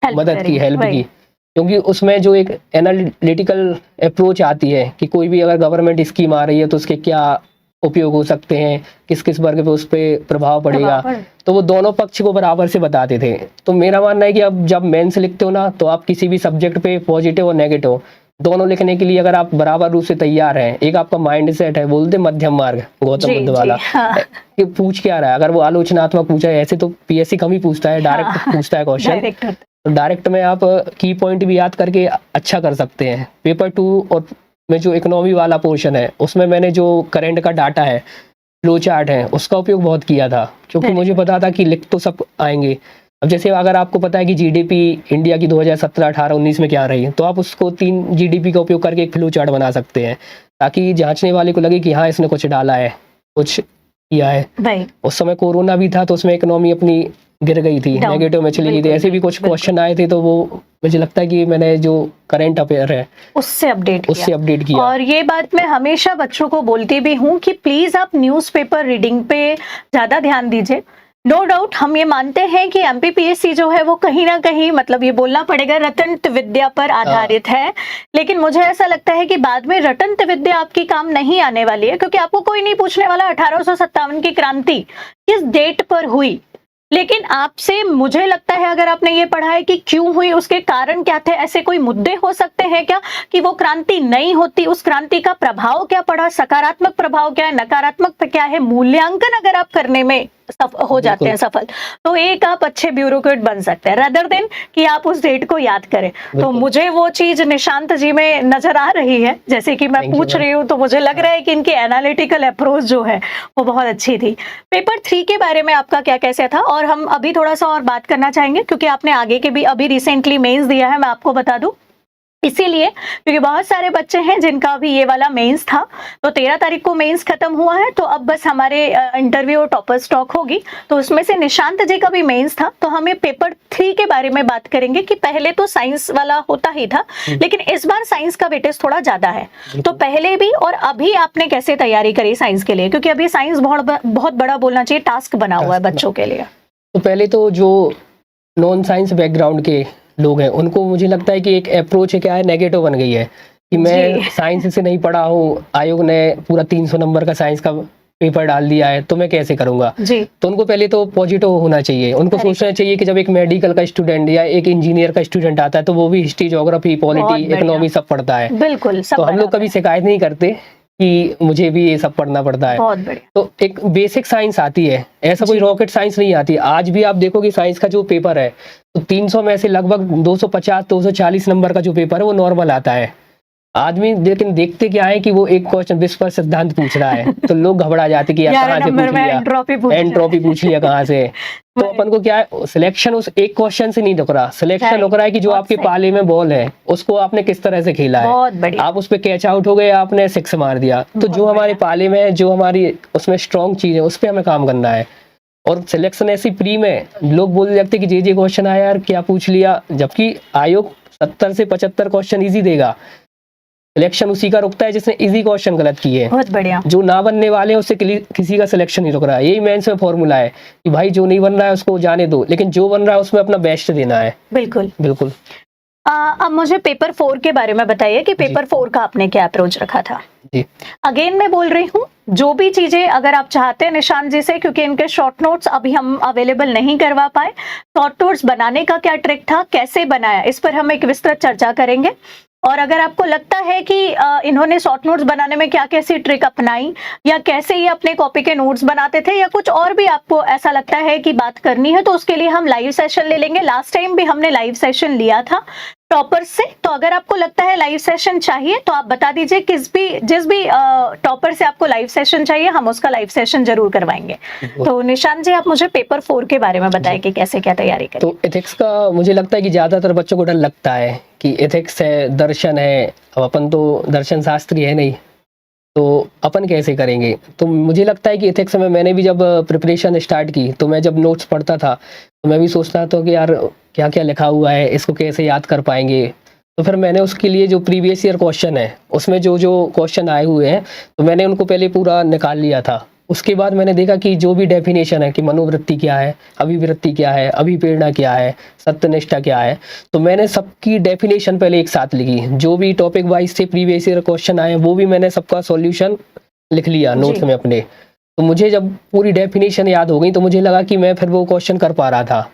मदद की, हेल्प की, क्योंकि उसमें जो एक एनालिटिकल अप्रोच आती है कि कोई भी अगर गवर्नमेंट स्कीम आ रही है तो उसके क्या उपयोग हो सकते हैं, किस किस वर्ग पे उस पर प्रभाव पड़ेगा, तो वो दोनों पक्ष को बराबर से बताते थे। तो मेरा मानना है कि अब जब मेंस लिखते हो ना, तो आप किसी भी सब्जेक्ट पे पॉजिटिव और नेगेटिव दोनों लिखने के लिए अगर आप बराबर रूप से तैयार हैं, एक आपका माइंड सेट है, बोलते मध्यम मार्ग गौतम बुद्ध वाला, कि पूछ क्या रहा है। अगर वो आलोचनात्मक पूछा है, ऐसे तो पीएससी कम ही पूछता है, डायरेक्ट पूछता है क्वेश्चन, तो डायरेक्ट में आप की पॉइंट भी याद करके अच्छा कर सकते हैं। पेपर 2 और में जो इकोनॉमी वाला पोर्शन है, उसमें मैंने जो करंट का डाटा है, फ्लो चार्ट है, उसका उपयोग बहुत किया था, क्योंकि मुझे पता था कि लिख तो सब आएंगे। अब जैसे अगर आपको पता है कि जीडीपी इंडिया की 2017, 18, 19 में क्या रही है, तो आप उसको 3 जीडीपी का उपयोग करके एक फ्लो चार्ट बना सकते हैं, ताकि जांचने वाले को लगे कि हाँ इसने कुछ डाला है, कुछ किया है। उस समय कोरोना भी था, तो उसमें इकोनॉमी अपनी गिर गई थी, नेगेटिव में चली गई थी। ऐसे भी कुछ क्वेश्चन आए थे, तो वो मुझे लगता है कि मैंने जो करंट अफेयर है उससे अपडेट किया। और ये बात मैं हमेशा बच्चों को बोलती भी हूँ कि प्लीज आप न्यूज़पेपर रीडिंग पे ज्यादा ध्यान दीजिए। नो डाउट हम ये मानते हैं कि एमपीपीएससी जो है वो कहीं ना कहीं, मतलब ये बोलना पड़ेगा, रटंत विद्या पर आधारित है, लेकिन मुझे ऐसा लगता है कि बाद में रटंत विद्या आपकी काम नहीं आने वाली है, क्योंकि आपको कोई नहीं पूछने वाला 1857 की क्रांति किस डेट पर हुई। लेकिन आपसे मुझे लगता है अगर आपने ये पढ़ा है कि क्यों हुई, उसके कारण क्या थे, ऐसे कोई मुद्दे हो सकते हैं क्या कि वो क्रांति नहीं होती, उस क्रांति का प्रभाव क्या पड़ा, सकारात्मक प्रभाव क्या है, नकारात्मक क्या है, मूल्यांकन अगर आप करने में हो जाते हैं सफल, तो एक आप अच्छे ब्यूरोक्रेट बन सकते हैं, रदर देन कि आप उस डेट को याद करें। तो मुझे वो चीज निशांत जी में नजर आ रही है, जैसे कि मैं पूछ रही हूँ, तो मुझे लग रहा है कि इनकी एनालिटिकल अप्रोच जो है वो बहुत अच्छी थी। पेपर 3 के बारे में आपका क्या कैसे था, और हम अभी थोड़ा सा और बात करना चाहेंगे, क्योंकि आपने आगे के भी अभी रिसेंटली मेंस दिया है, मैं आपको बता दूं, इसीलिए क्योंकि बहुत सारे बच्चे हैं जिनका भी ये वाला मेंस था। तो 13 तारीख को मेंस खत्म हुआ है, तो अब बस हमारे इंटरव्यू और टॉपर स्टॉक होगी, तो उसमें से निशांत जी का भी मेंस था। तो हमें पेपर 3 के बारे में बात करेंगे कि पहले तो साइंस वाला होता ही था, लेकिन इस बार साइंस का वेटेज थोड़ा ज्यादा है। तो पहले भी और अभी आपने कैसे तैयारी करी साइंस के लिए, क्योंकि अभी साइंस बहुत बड़ा बोलना चाहिए टास्क बना हुआ है बच्चों के लिए। तो पहले तो जो नॉन साइंस बैकग्राउंड के लोग हैं, उनको मुझे लगता है कि एक अप्रोच है, क्या है, नेगेटिव बन गई है कि मैं साइंस से नहीं पढ़ा हूँ, आयोग ने पूरा 300 नंबर का साइंस का पेपर डाल दिया है, तो मैं कैसे करूंगा। तो उनको पहले तो पॉजिटिव होना चाहिए, उनको सोचना चाहिए कि जब एक मेडिकल का स्टूडेंट या एक इंजीनियर का स्टूडेंट आता है, तो वो भी हिस्ट्री, ज्योग्राफी, पॉलिटी, इकोनॉमी सब पढ़ता है। बिल्कुल, तो हम लोग कभी शिकायत नहीं करते कि मुझे भी ये सब पढ़ना पड़ता है। बहुत बढ़िया। तो एक बेसिक साइंस आती है, ऐसा कोई रॉकेट साइंस नहीं आती। आज भी आप देखोगे साइंस का जो पेपर है, तो 300 में से लगभग 250, 240 नंबर का जो पेपर है वो नॉर्मल आता है। आदमी लेकिन देखते क्या है कि वो एक क्वेश्चन विश्व पर सिद्धांत पूछ रहा है, तो लोग घबरा जाते कि यार कहाँ से पूछ लिया, एंट्रोपी पूछ लिया कहाँ से। तो अपन को क्या है, सिलेक्शन उस एक क्वेश्चन से नहीं रुक रहा, सिलेक्शन रुक रहा है कि जो आपके पाले में बॉल है उसको आपने किस तरह से खेला है। आप उस पर कैच आउट हो गए, आपने 6 मार दिया, तो जो हमारे पाले में है, जो हमारी उसमें स्ट्रॉन्ग चीज है, उस पर हमें काम करना है। और सिलेक्शन ऐसी प्री में लोग बोल जाते कि जे क्वेश्चन आया यार क्या पूछ लिया, जबकि आयोग 70 से 75 क्वेश्चन इजी देगा। सिलेक्शन उसी का रुकता है जिसने इजी क्वेश्चन गलत किए। बहुत बढ़िया। जो ना बनने वाले हैं उससे किसी का सिलेक्शन नहीं रुक रहा है। यही मेंस में फॉर्मूला है कि भाई जो नहीं बन रहा है उसको जाने दो, लेकिन जो बन रहा है उसमें अपना बेस्ट देना है। बिल्कुल बिल्कुल। अब मुझे पेपर 4 के बारे में बताइए कि पेपर 4 का आपने क्या अप्रोच रखा था। जी अगेन मैं बोल रही हूँ, जो भी चीजें अगर आप चाहते हैं निशांत जी से, क्योंकि इनके शॉर्ट नोट्स अभी हम अवेलेबल नहीं करवा पाए, शॉर्ट नोट्स बनाने का क्या ट्रिक था, कैसे बनाया, इस पर हम एक विस्तृत चर्चा करेंगे। और अगर आपको लगता है कि इन्होंने शॉर्ट नोट्स बनाने में क्या कैसी ट्रिक अपनाई, या कैसे ये अपने कॉपी के नोट्स बनाते थे, या कुछ और भी आपको ऐसा लगता है कि बात करनी है, तो उसके लिए हम लाइव सेशन ले लेंगे। लास्ट टाइम भी हमने लाइव सेशन लिया था टॉपर से, तो अगर आपको लगता है लाइव सेशन चाहिए तो आप बता दीजिए जिस भी टॉपर से आपको लाइव सेशन चाहिए, हम उसका लाइव सेशन जरूर करवाएंगे। तो निशांत जी आप मुझे पेपर 4 के बारे में बताएं कि कैसे क्या तैयारी करें। तो एथिक्स का मुझे लगता है कि ज्यादातर बच्चों को डर लगता है कि एथिक्स है, दर्शन है, अब अपन तो दर्शन शास्त्री है नहीं, तो अपन कैसे करेंगे। तो मुझे लगता है कि एथिक्स में मैंने भी जब प्रिपरेशन स्टार्ट की, तो मैं जब नोट्स पढ़ता था तो मैं भी सोचता था कि यार क्या क्या लिखा हुआ है, इसको कैसे याद कर पाएंगे। तो फिर मैंने उसके लिए जो प्रीवियस ईयर क्वेश्चन है उसमें जो जो क्वेश्चन आए हुए हैं, तो मैंने उनको पहले पूरा निकाल लिया था। उसके बाद मैंने देखा कि जो भी डेफिनेशन है कि मनोवृत्ति क्या है, अभिवृत्ति क्या है, अभिप्रेरणा क्या है, सत्यनिष्ठा क्या है, तो मैंने सबकी डेफिनेशन पहले एक साथ लिखी। जो भी टॉपिक वाइज से प्रीवियस ईयर क्वेश्चन आए वो भी मैंने सबका सॉल्यूशन लिख लिया नोट्स में अपने। तो मुझे जब पूरी डेफिनेशन याद हो गई तो मुझे लगा कि मैं फिर वो क्वेश्चन कर पा रहा था।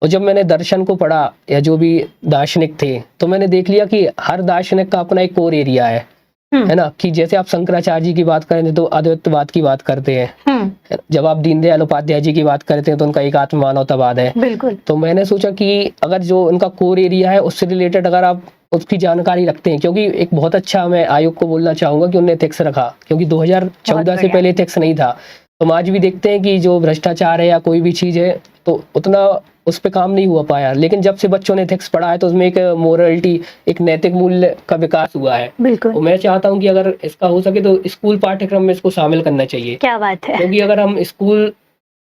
और जब मैंने दर्शन को पढ़ा या जो भी दार्शनिक थे, तो मैंने देख लिया कि हर दार्शनिक का अपना एक कोर एरिया है ना, कि जैसे आप शंकराचार्य जी की बात करें तो अद्वैतवाद की बात करते हैं, जब आप दीनदयाल उपाध्याय जी की बात करते हैं तो उनका एकात्म मानवतावाद है। बिल्कुल। तो मैंने सोचा कि अगर जो उनका कोर एरिया है उससे रिलेटेड अगर आप उसकी जानकारी रखते हैं, क्योंकि एक बहुत अच्छा मैं आयोग को बोलना चाहूंगा कि उन्होंने एथिक्स रखा, क्योंकि 2014 से पहले एथिक्स नहीं था। तो हम आज भी देखते हैं कि जो भ्रष्टाचार है या कोई भी चीज है तो उतना उस पर काम नहीं हुआ पाया, लेकिन जब से बच्चों ने एथिक्स पढ़ा है तो उसमें एक मोरलिटी, एक नैतिक मूल्य का विकास हुआ है। बिल्कुल। तो मैं चाहता हूं कि अगर इसका हो सके तो स्कूल पाठ्यक्रम में इसको शामिल करना चाहिए। क्या बात है। क्योंकि अगर हम स्कूल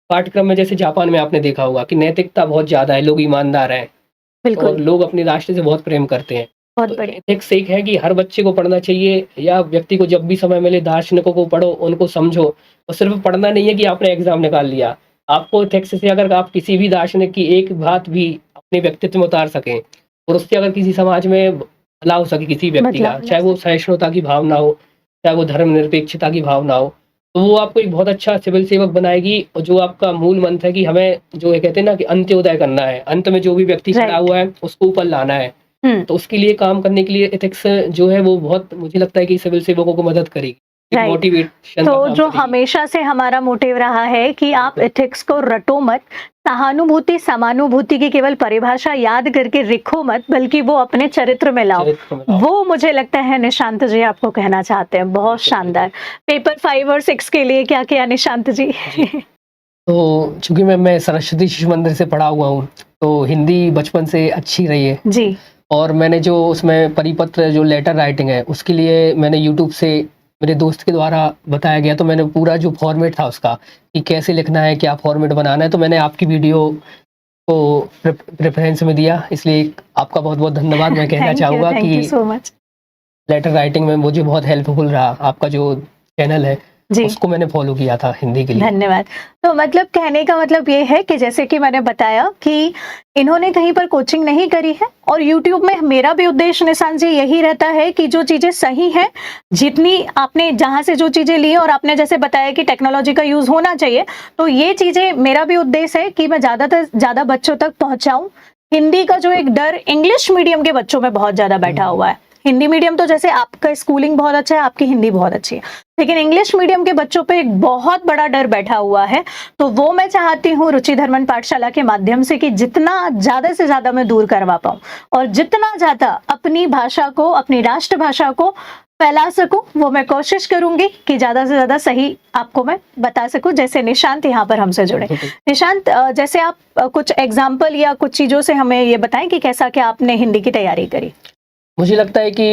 पाठ्यक्रम में, जैसे जापान में आपने देखा होगा कि नैतिकता बहुत ज्यादा है, लोग ईमानदार हैं, बिल्कुल, और लोग अपने राष्ट्र से बहुत प्रेम करते हैं। बहुत तो बढ़िया। एथिक्स एक है कि हर बच्चे को पढ़ना चाहिए, या व्यक्ति को जब भी समय मिले दार्शनिकों को पढ़ो, उनको समझो। और सिर्फ पढ़ना नहीं है कि आपने एग्जाम निकाल लिया, आपको एथिक्स से अगर आप किसी भी दार्शनिक की एक बात भी अपने व्यक्तित्व में उतार सकें और उससे अगर किसी समाज में भला हो सके किसी व्यक्ति का, चाहे वो सहिष्णुता की भावना हो, चाहे वो धर्मनिरपेक्षता की भावना हो, तो वो आपको एक बहुत अच्छा सिविल सेवक बनाएगी। और जो आपका मूल मंत्र है कि हमें जो ये कहते हैं ना कि अंत्योदय करना है, अंत में जो भी व्यक्ति खड़ा हुआ है उसको ऊपर लाना है, तो उसके लिए काम करने के लिए एथिक्स जो है वो बहुत, मुझे लगता है कि सिविल सेवकों को मदद करेगी, मोटिवेशन। तो जो हमेशा से हमारा मोटिव रहा है कि आप एथिक्स को रटो मत, सहानुभूति समानुभूति की केवल परिभाषा याद करके लिखो मत, बल्कि वो अपने चरित्र में लाओ। वो मुझे लगता है निशांत जी आपको कहना चाहते हैं। बहुत शानदार। पेपर 5 और 6 के लिए क्या किया निशांत जी? तो चूंकि मैं सरस्वती शिशु मंदिर से पढ़ा हुआ हूँ, तो हिंदी बचपन से अच्छी रही है जी। और मैंने जो उसमें परिपत्र जो लेटर राइटिंग है उसके लिए मैंने यूट्यूब से मेरे दोस्त के द्वारा बताया गया, तो मैंने पूरा जो फॉर्मेट था उसका कि कैसे लिखना है, क्या फॉर्मेट बनाना है, तो मैंने आपकी वीडियो को प्रेफरेंस में दिया, इसलिए आपका बहुत बहुत धन्यवाद मैं कहना चाहूँगा कि लेटर राइटिंग में मुझे बहुत हेल्पफुल रहा आपका जो चैनल है जी, उसको मैंने फॉलो किया था हिंदी के लिए। धन्यवाद। तो मतलब कहने का मतलब ये है कि जैसे कि मैंने बताया कि इन्होंने कहीं पर कोचिंग नहीं करी है, और YouTube में मेरा भी उद्देश्य निशांत जी यही रहता है कि जो चीजें सही हैं, जितनी आपने जहां से जो चीजें ली और आपने जैसे बताया कि टेक्नोलॉजी का यूज होना चाहिए, तो ये चीजें मेरा भी उद्देश्य है कि मैं ज्यादा से ज्यादा बच्चों तक पहुंचाऊं। हिंदी का जो एक डर इंग्लिश मीडियम के बच्चों में बहुत ज्यादा बैठा हुआ है। हिंदी मीडियम तो जैसे आपका स्कूलिंग बहुत अच्छा है, आपकी हिंदी बहुत अच्छी है, लेकिन इंग्लिश मीडियम के बच्चों पे एक बहुत बड़ा डर बैठा हुआ है। तो वो मैं चाहती हूँ रुचि धर्मन पाठशाला के माध्यम से कि जितना ज्यादा से ज्यादा मैं दूर करवा पाऊँ और जितना ज्यादा अपनी भाषा को, अपनी राष्ट्रभाषा को फैला सकूं, वो मैं कोशिश करूंगी कि ज्यादा से ज्यादा सही आपको मैं बता सकूं। जैसे निशांत यहाँ पर हमसे जुड़े। निशांत, जैसे आप कुछ एग्जाम्पल या कुछ चीजों से हमें ये बताएं कि कैसा क्या आपने हिंदी की तैयारी करी। मुझे लगता है कि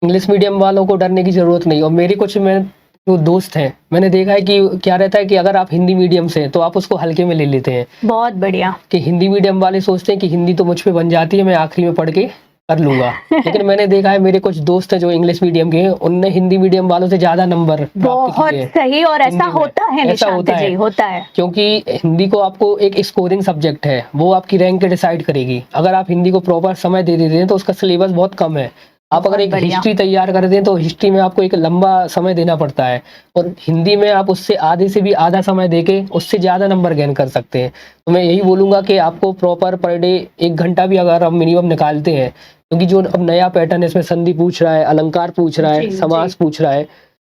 इंग्लिश मीडियम वालों को डरने की ज़रूरत नहीं, और मेरे कुछ में जो दोस्त हैं मैंने देखा है कि क्या रहता है कि अगर आप हिंदी मीडियम से तो आप उसको हल्के में ले लेते हैं। बहुत बढ़िया। कि हिंदी मीडियम वाले सोचते हैं कि हिंदी तो मुझ पे बन जाती है, मैं आखिरी में पढ़ के कर लूंगा। लेकिन मैंने देखा है मेरे कुछ दोस्त हैं जो इंग्लिश मीडियम के हैं, उनने हिंदी मीडियम वालों से ज्यादा नंबर प्राप्त किए। बहुत सही, और ऐसा होता है, ऐसा होता है क्योंकि हिंदी को आपको एक स्कोरिंग सब्जेक्ट है, वो आपकी रैंक डिसाइड करेगी। अगर आप हिंदी को प्रॉपर समय दे देते हैं तो उसका सिलेबस बहुत कम है। आप अगर एक हिस्ट्री तैयार कर दें तो हिस्ट्री में आपको एक लंबा समय देना पड़ता है, और हिंदी में आप उससे आधे से भी आधा समय देके उससे ज़्यादा नंबर गेन कर सकते हैं। तो मैं यही बोलूँगा कि आपको प्रॉपर पर डे 1 घंटा भी अगर आप मिनिमम निकालते हैं, क्योंकि जो अब नया पैटर्न है इसमें संधि पूछ रहा है, अलंकार पूछ रहा है, समास पूछ रहा है,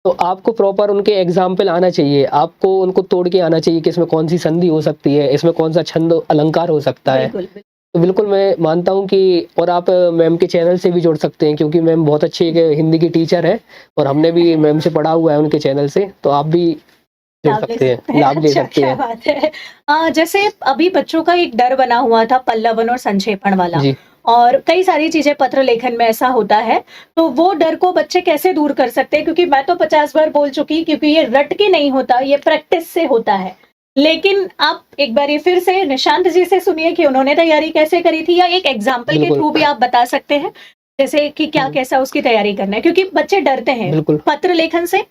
तो आपको प्रॉपर उनके एग्जाम्पल आना चाहिए, आपको उनको तोड़ के आना चाहिए कि इसमें कौन सी संधि हो सकती है, इसमें कौन सा छंद अलंकार हो सकता है। तो बिल्कुल मैं मानता हूं कि, और आप मैम के चैनल से भी जुड़ सकते हैं, क्योंकि मैम बहुत अच्छी एक हिंदी की टीचर है और हमने भी मैम से पढ़ा हुआ है उनके चैनल से, तो आप भी जुड़ सकते हैं, लाभ ले सकते हैं। बात है। जैसे अभी बच्चों का एक डर बना हुआ था पल्लवन और संक्षेपण वाला, और कई सारी चीजें पत्र लेखन में ऐसा होता है, तो वो डर को बच्चे कैसे दूर कर सकते हैं? क्योंकि मैं तो 50 बार बोल चुकी, क्योंकि ये रट के नहीं होता, ये प्रैक्टिस से होता है। लेकिन आप एक बार ये फिर से निशांत जी से सुनिए कि उन्होंने तैयारी कैसे करी थी, या एक एग्जाम्पल के थ्रू भी आप बता सकते हैं जैसे कि क्या कैसा उसकी तैयारी करना है, क्योंकि बच्चे डरते हैं पत्र लेखन से,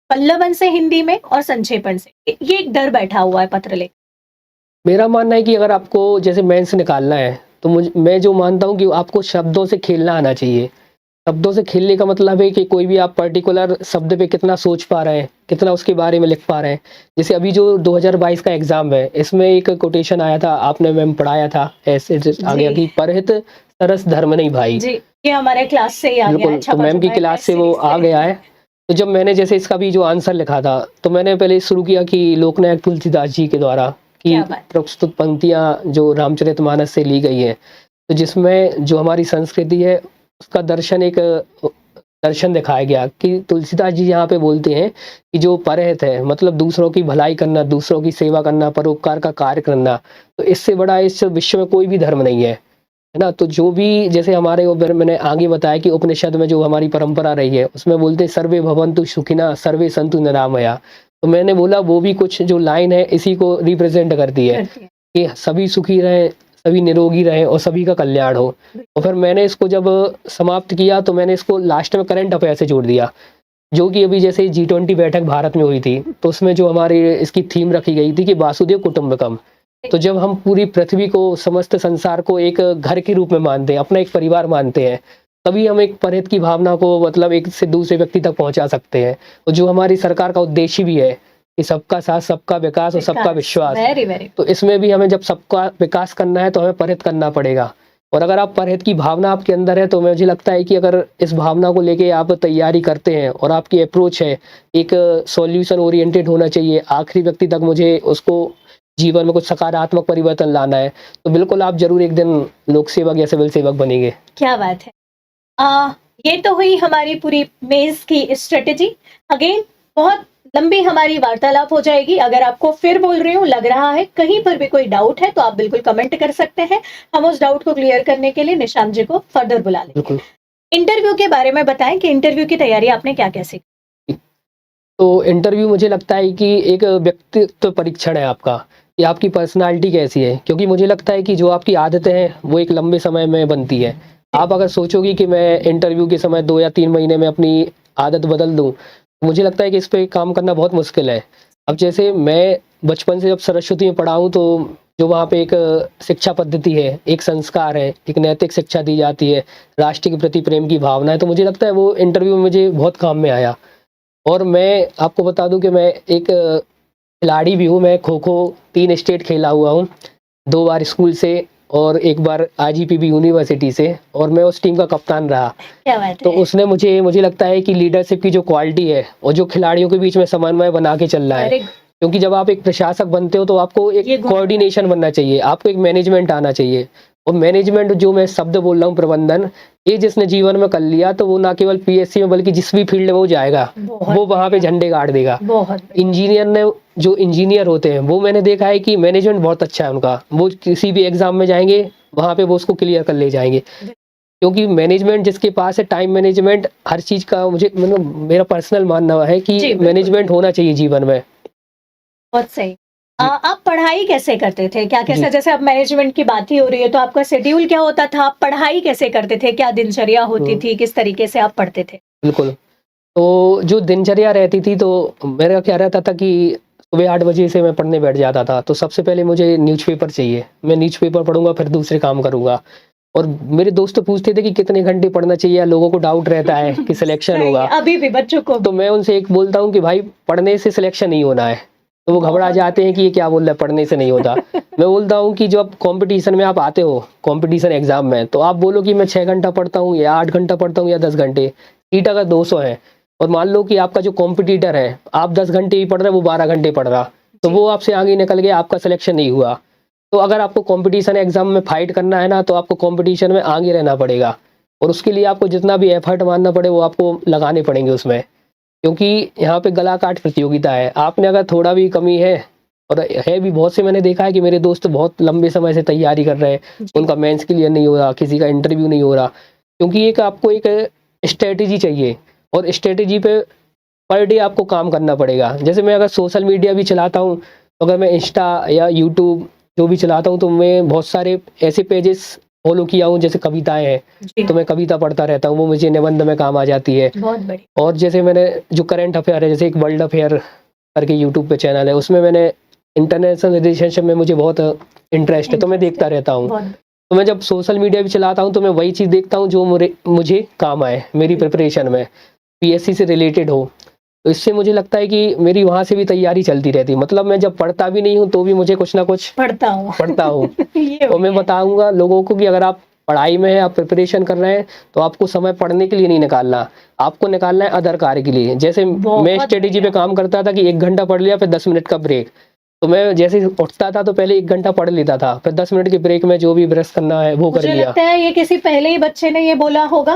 पल्लवन से हिंदी में, और संक्षेपण से। ये एक डर बैठा हुआ है पत्र लेखन। मेरा मानना है कि अगर आपको जैसे मेंस निकालना है तो मैं जो मानता हूँ कि आपको शब्दों से खेलना आना चाहिए। शब्दों से खेलने का मतलब है कि कोई भी आप पर्टिकुलर शब्द पे कितना सोच पा रहे हैं, कितना उसके बारे में लिख पा रहे हैं। जैसे अभी जो 2022 का एग्जाम है, इसमें एक कोटेशन आया था, आपने मैम पढ़ाया था, ऐसे आ गया कि परहित सरस धर्म नहीं भाई। जी, ये हमारे क्लास से ही आ गया है, तो मैम की क्लास से वो आ गया है। तो जब मैंने जैसे इसका भी जो आंसर लिखा था, तो मैंने पहले शुरू किया कि लोकनायक तुलसीदास जी के द्वारा की प्रस्तुत पंक्तियां जो रामचरितमानस से ली गई है, तो जिसमें जो हमारी संस्कृति है उसका दर्शन एक दर्शन दिखाया गया कि तुलसीदास जी यहाँ पे बोलते हैं कि जो परहित है, मतलब दूसरों की भलाई करना, दूसरों की सेवा करना, परोपकार का कार्य करना, तो इससे बड़ा इस विश्व में कोई भी धर्म नहीं है ना। तो जो भी जैसे हमारे ऊपर मैंने आगे बताया कि उपनिषद में जो हमारी परंपरा रही है, उसमें बोलते हैं सर्वे भवन्तु सुखिनः सर्वे सन्तु निरामया। तो मैंने बोला वो भी कुछ जो लाइन है इसी को रिप्रेजेंट करती है कि सभी सुखी रहें, सभी निरोगी रहें और सभी का कल्याण हो। और फिर मैंने इसको जब समाप्त किया तो मैंने इसको लास्ट में करंट अफेयर से जोड़ दिया, जो कि अभी जैसे G20 बैठक भारत में हुई थी, तो उसमें जो हमारी इसकी थीम रखी गई थी कि वासुदेव कुटुंबकम। तो जब हम पूरी पृथ्वी को, समस्त संसार को एक घर के रूप में मानते हैं, अपना एक परिवार मानते हैं, तभी हम एक परहित की भावना को मतलब एक से दूसरे व्यक्ति तक पहुंचा सकते हैं। और जो हमारी सरकार का उद्देश्य भी है कि सबका साथ, सबका विकास और सबका विश्वास, तो इसमें भी हमें जब सबका विकास करना है तो हमें परहित करना पड़ेगा। और अगर आप परहित की भावना आपके अंदर है, तो मुझे लगता है कि अगर इस भावना को लेके आप तैयारी करते हैं और आपकी अप्रोच है एक सॉल्यूशन ओरिएंटेड होना चाहिए, आखिरी व्यक्ति तक मुझे उसको जीवन में कुछ सकारात्मक परिवर्तन लाना है, तो बिल्कुल आप जरूर एक दिन लोक सेवक या सिविल सेवक बनेंगे। क्या बात है। ये तो हुई हमारी पूरी मेंस की स्ट्रेटेजी। अगेन बहुत लंबी हमारी वार्तालाप हो जाएगी। अगर आपको फिर बोल रही हूँ, लग रहा है कहीं पर भी कोई डाउट है, तो आप बिल्कुल कमेंट कर सकते हैं। हम उस डाउट को क्लियर करने के लिए निशांत जी को फर्दर बुला लेंगे। इंटरव्यू के बारे में बताएं कि इंटरव्यू की तैयारी आपने क्या कैसे की? तो इंटरव्यू मुझे लगता है कि एक व्यक्तित्व परीक्षण है आपका, कि आपकी पर्सनालिटी कैसी है, क्योंकि मुझे लगता है कि जो आपकी आदतें हैं वो एक लंबे समय में बनती है। आप अगर सोचोगी कि मैं इंटरव्यू के समय 2 या 3 महीने में अपनी आदत बदल दूं, मुझे लगता है कि इस पे काम करना बहुत मुश्किल है। अब जैसे मैं बचपन से जब सरस्वती में पढ़ा हूँ, तो जो वहाँ पे एक शिक्षा पद्धति है, एक संस्कार है, एक नैतिक शिक्षा दी जाती है, राष्ट्र के प्रति प्रेम की भावना है, तो मुझे लगता है वो इंटरव्यू में मुझे बहुत काम में आया। और मैं आपको बता दूं कि मैं एक खिलाड़ी भी हूँ। मैं खो खो 3 स्टेट खेला हुआ हूँ, 2 बार स्कूल से और 1 बार IGPB यूनिवर्सिटी से, और मैं उस टीम का कप्तान रहा। क्या बात है। तो उसने मुझे लगता है कि लीडरशिप की जो क्वालिटी है और जो खिलाड़ियों के बीच में समन्वय बना के चल रहा है, क्योंकि जब आप एक प्रशासक बनते हो तो आपको एक कोऑर्डिनेशन बनना चाहिए, आपको एक मैनेजमेंट आना चाहिए। और मैनेजमेंट जो मैं शब्द बोल रहा हूँ, प्रबंधन, ये जिसने जीवन में कर लिया तो वो ना केवल PSC में बल्कि जिस भी फील्ड में वो जाएगा वो वहाँ पे झंडे गाड़ देगा। इंजीनियर ने, जो इंजीनियर होते हैं, वो मैंने देखा है कि मैनेजमेंट बहुत अच्छा है उनका, वो किसी भी एग्जाम में जाएंगे वहाँ पे वो उसको क्लियर कर ले जाएंगे, क्योंकि मैनेजमेंट जिसके पास है, टाइम मैनेजमेंट हर चीज का, मुझे मतलब मेरा पर्सनल मानना है कि मैनेजमेंट होना चाहिए जीवन में। बहुत सही। आप पढ़ाई कैसे करते थे? क्या कैसे, जैसे अब मैनेजमेंट की बात ही हो रही है, तो आपका शेड्यूल क्या होता था? आप पढ़ाई कैसे करते थे? क्या दिनचर्या होती थी? किस तरीके से आप पढ़ते थे? बिल्कुल, तो जो दिनचर्या रहती थी, तो मेरा क्या रहता था कि सुबह 8 बजे से मैं पढ़ने बैठ जाता था। तो सबसे पहले मुझे न्यूज़पेपर चाहिए, मैं न्यूज़पेपर पढ़ूंगा, फिर दूसरे काम करूंगा। और मेरे दोस्त पूछते थे कि कितने घंटे पढ़ना चाहिए, लोगों को डाउट रहता है कि सिलेक्शन होगा, अभी भी बच्चों को। तो मैं उनसे एक बोलता हूँ कि भाई पढ़ने से सिलेक्शन नहीं होना है। तो वो घबरा जाते हैं कि ये क्या बोल रहा है, पढ़ने से नहीं होता। मैं बोलता हूँ कि जब कंपटीशन में आप आते हो, कंपटीशन एग्जाम में, तो आप बोलो कि मैं 6 घंटा पढ़ता हूँ या 8 घंटा पढ़ता हूँ या 10 घंटे। सीट अगर 200 है और मान लो कि आपका जो कॉम्पिटिटर है, आप 10 घंटे ही पढ़ रहे, वो 12 घंटे पढ़ रहा, तो वो आपसे आगे निकल गया, आपका सिलेक्शन नहीं हुआ। तो अगर आपको कंपटीशन एग्जाम में फाइट करना है ना, तो आपको कंपटीशन में आगे रहना पड़ेगा, और उसके लिए आपको जितना भी एफर्ट मानना पड़े वो आपको लगाने पड़ेंगे उसमें, क्योंकि यहाँ पे गला काट प्रतियोगिता है। आपने अगर थोड़ा भी कमी है, और है भी बहुत से, मैंने देखा है कि मेरे दोस्त बहुत लंबे समय से तैयारी कर रहे हैं, उनका मेंस क्लियर नहीं हो रहा, किसी का इंटरव्यू नहीं हो रहा, क्योंकि एक आपको एक स्ट्रेटेजी चाहिए, और स्ट्रेटेजी पे पर डे आपको काम करना पड़ेगा। जैसे मैं अगर सोशल मीडिया भी चलाता हूँ, तो अगर मैं इंस्टा या यूट्यूब जो भी चलाता हूँ, तो मैं बहुत सारे ऐसे पेजेस फॉलो किया हूँ, जैसे कविताएं हैं, तो मैं कविता पढ़ता रहता हूँ, वो मुझे निबंध में काम आ जाती है। बहुत बढ़िया। और जैसे मैंने जो करंट अफेयर है, जैसे एक वर्ल्ड अफेयर करके यूट्यूब पे चैनल है, उसमें मैंने इंटरनेशनल रिलेशनशिप में मुझे बहुत इंटरेस्ट है, तो मैं देखता रहता हूँ। तो मैं जब सोशल मीडिया भी चलाता हूँ तो मैं वही चीज़ देखता हूँ जो मुझे काम आए मेरी प्रिपरेशन में, पीएससी से रिलेटेड हो। तो इससे मुझे लगता है कि मेरी वहाँ से भी तैयारी चलती रहती है। मतलब मैं जब पढ़ता भी नहीं हूँ तो भी मुझे कुछ ना कुछ पढ़ता हूँ तो मैं बताऊंगा लोगों को कि अगर आप पढ़ाई में है, आप प्रिपरेशन कर रहे हैं, तो आपको समय पढ़ने के लिए नहीं निकालना, आपको निकालना है अदर कार्य के लिए। जैसे मैं स्ट्रेटेजी पे काम करता था कि 1 घंटा पढ़ लिया, फिर 10 मिनट का ब्रेक। तो मैं जैसे उठता था तो पहले 1 घंटा पढ़ लेता था, फिर 10 मिनट के ब्रेक में जो भी ब्रश करना है वो कर लिया। मुझे लगता है ये किसी पहले ही बच्चे ने ये बोला होगा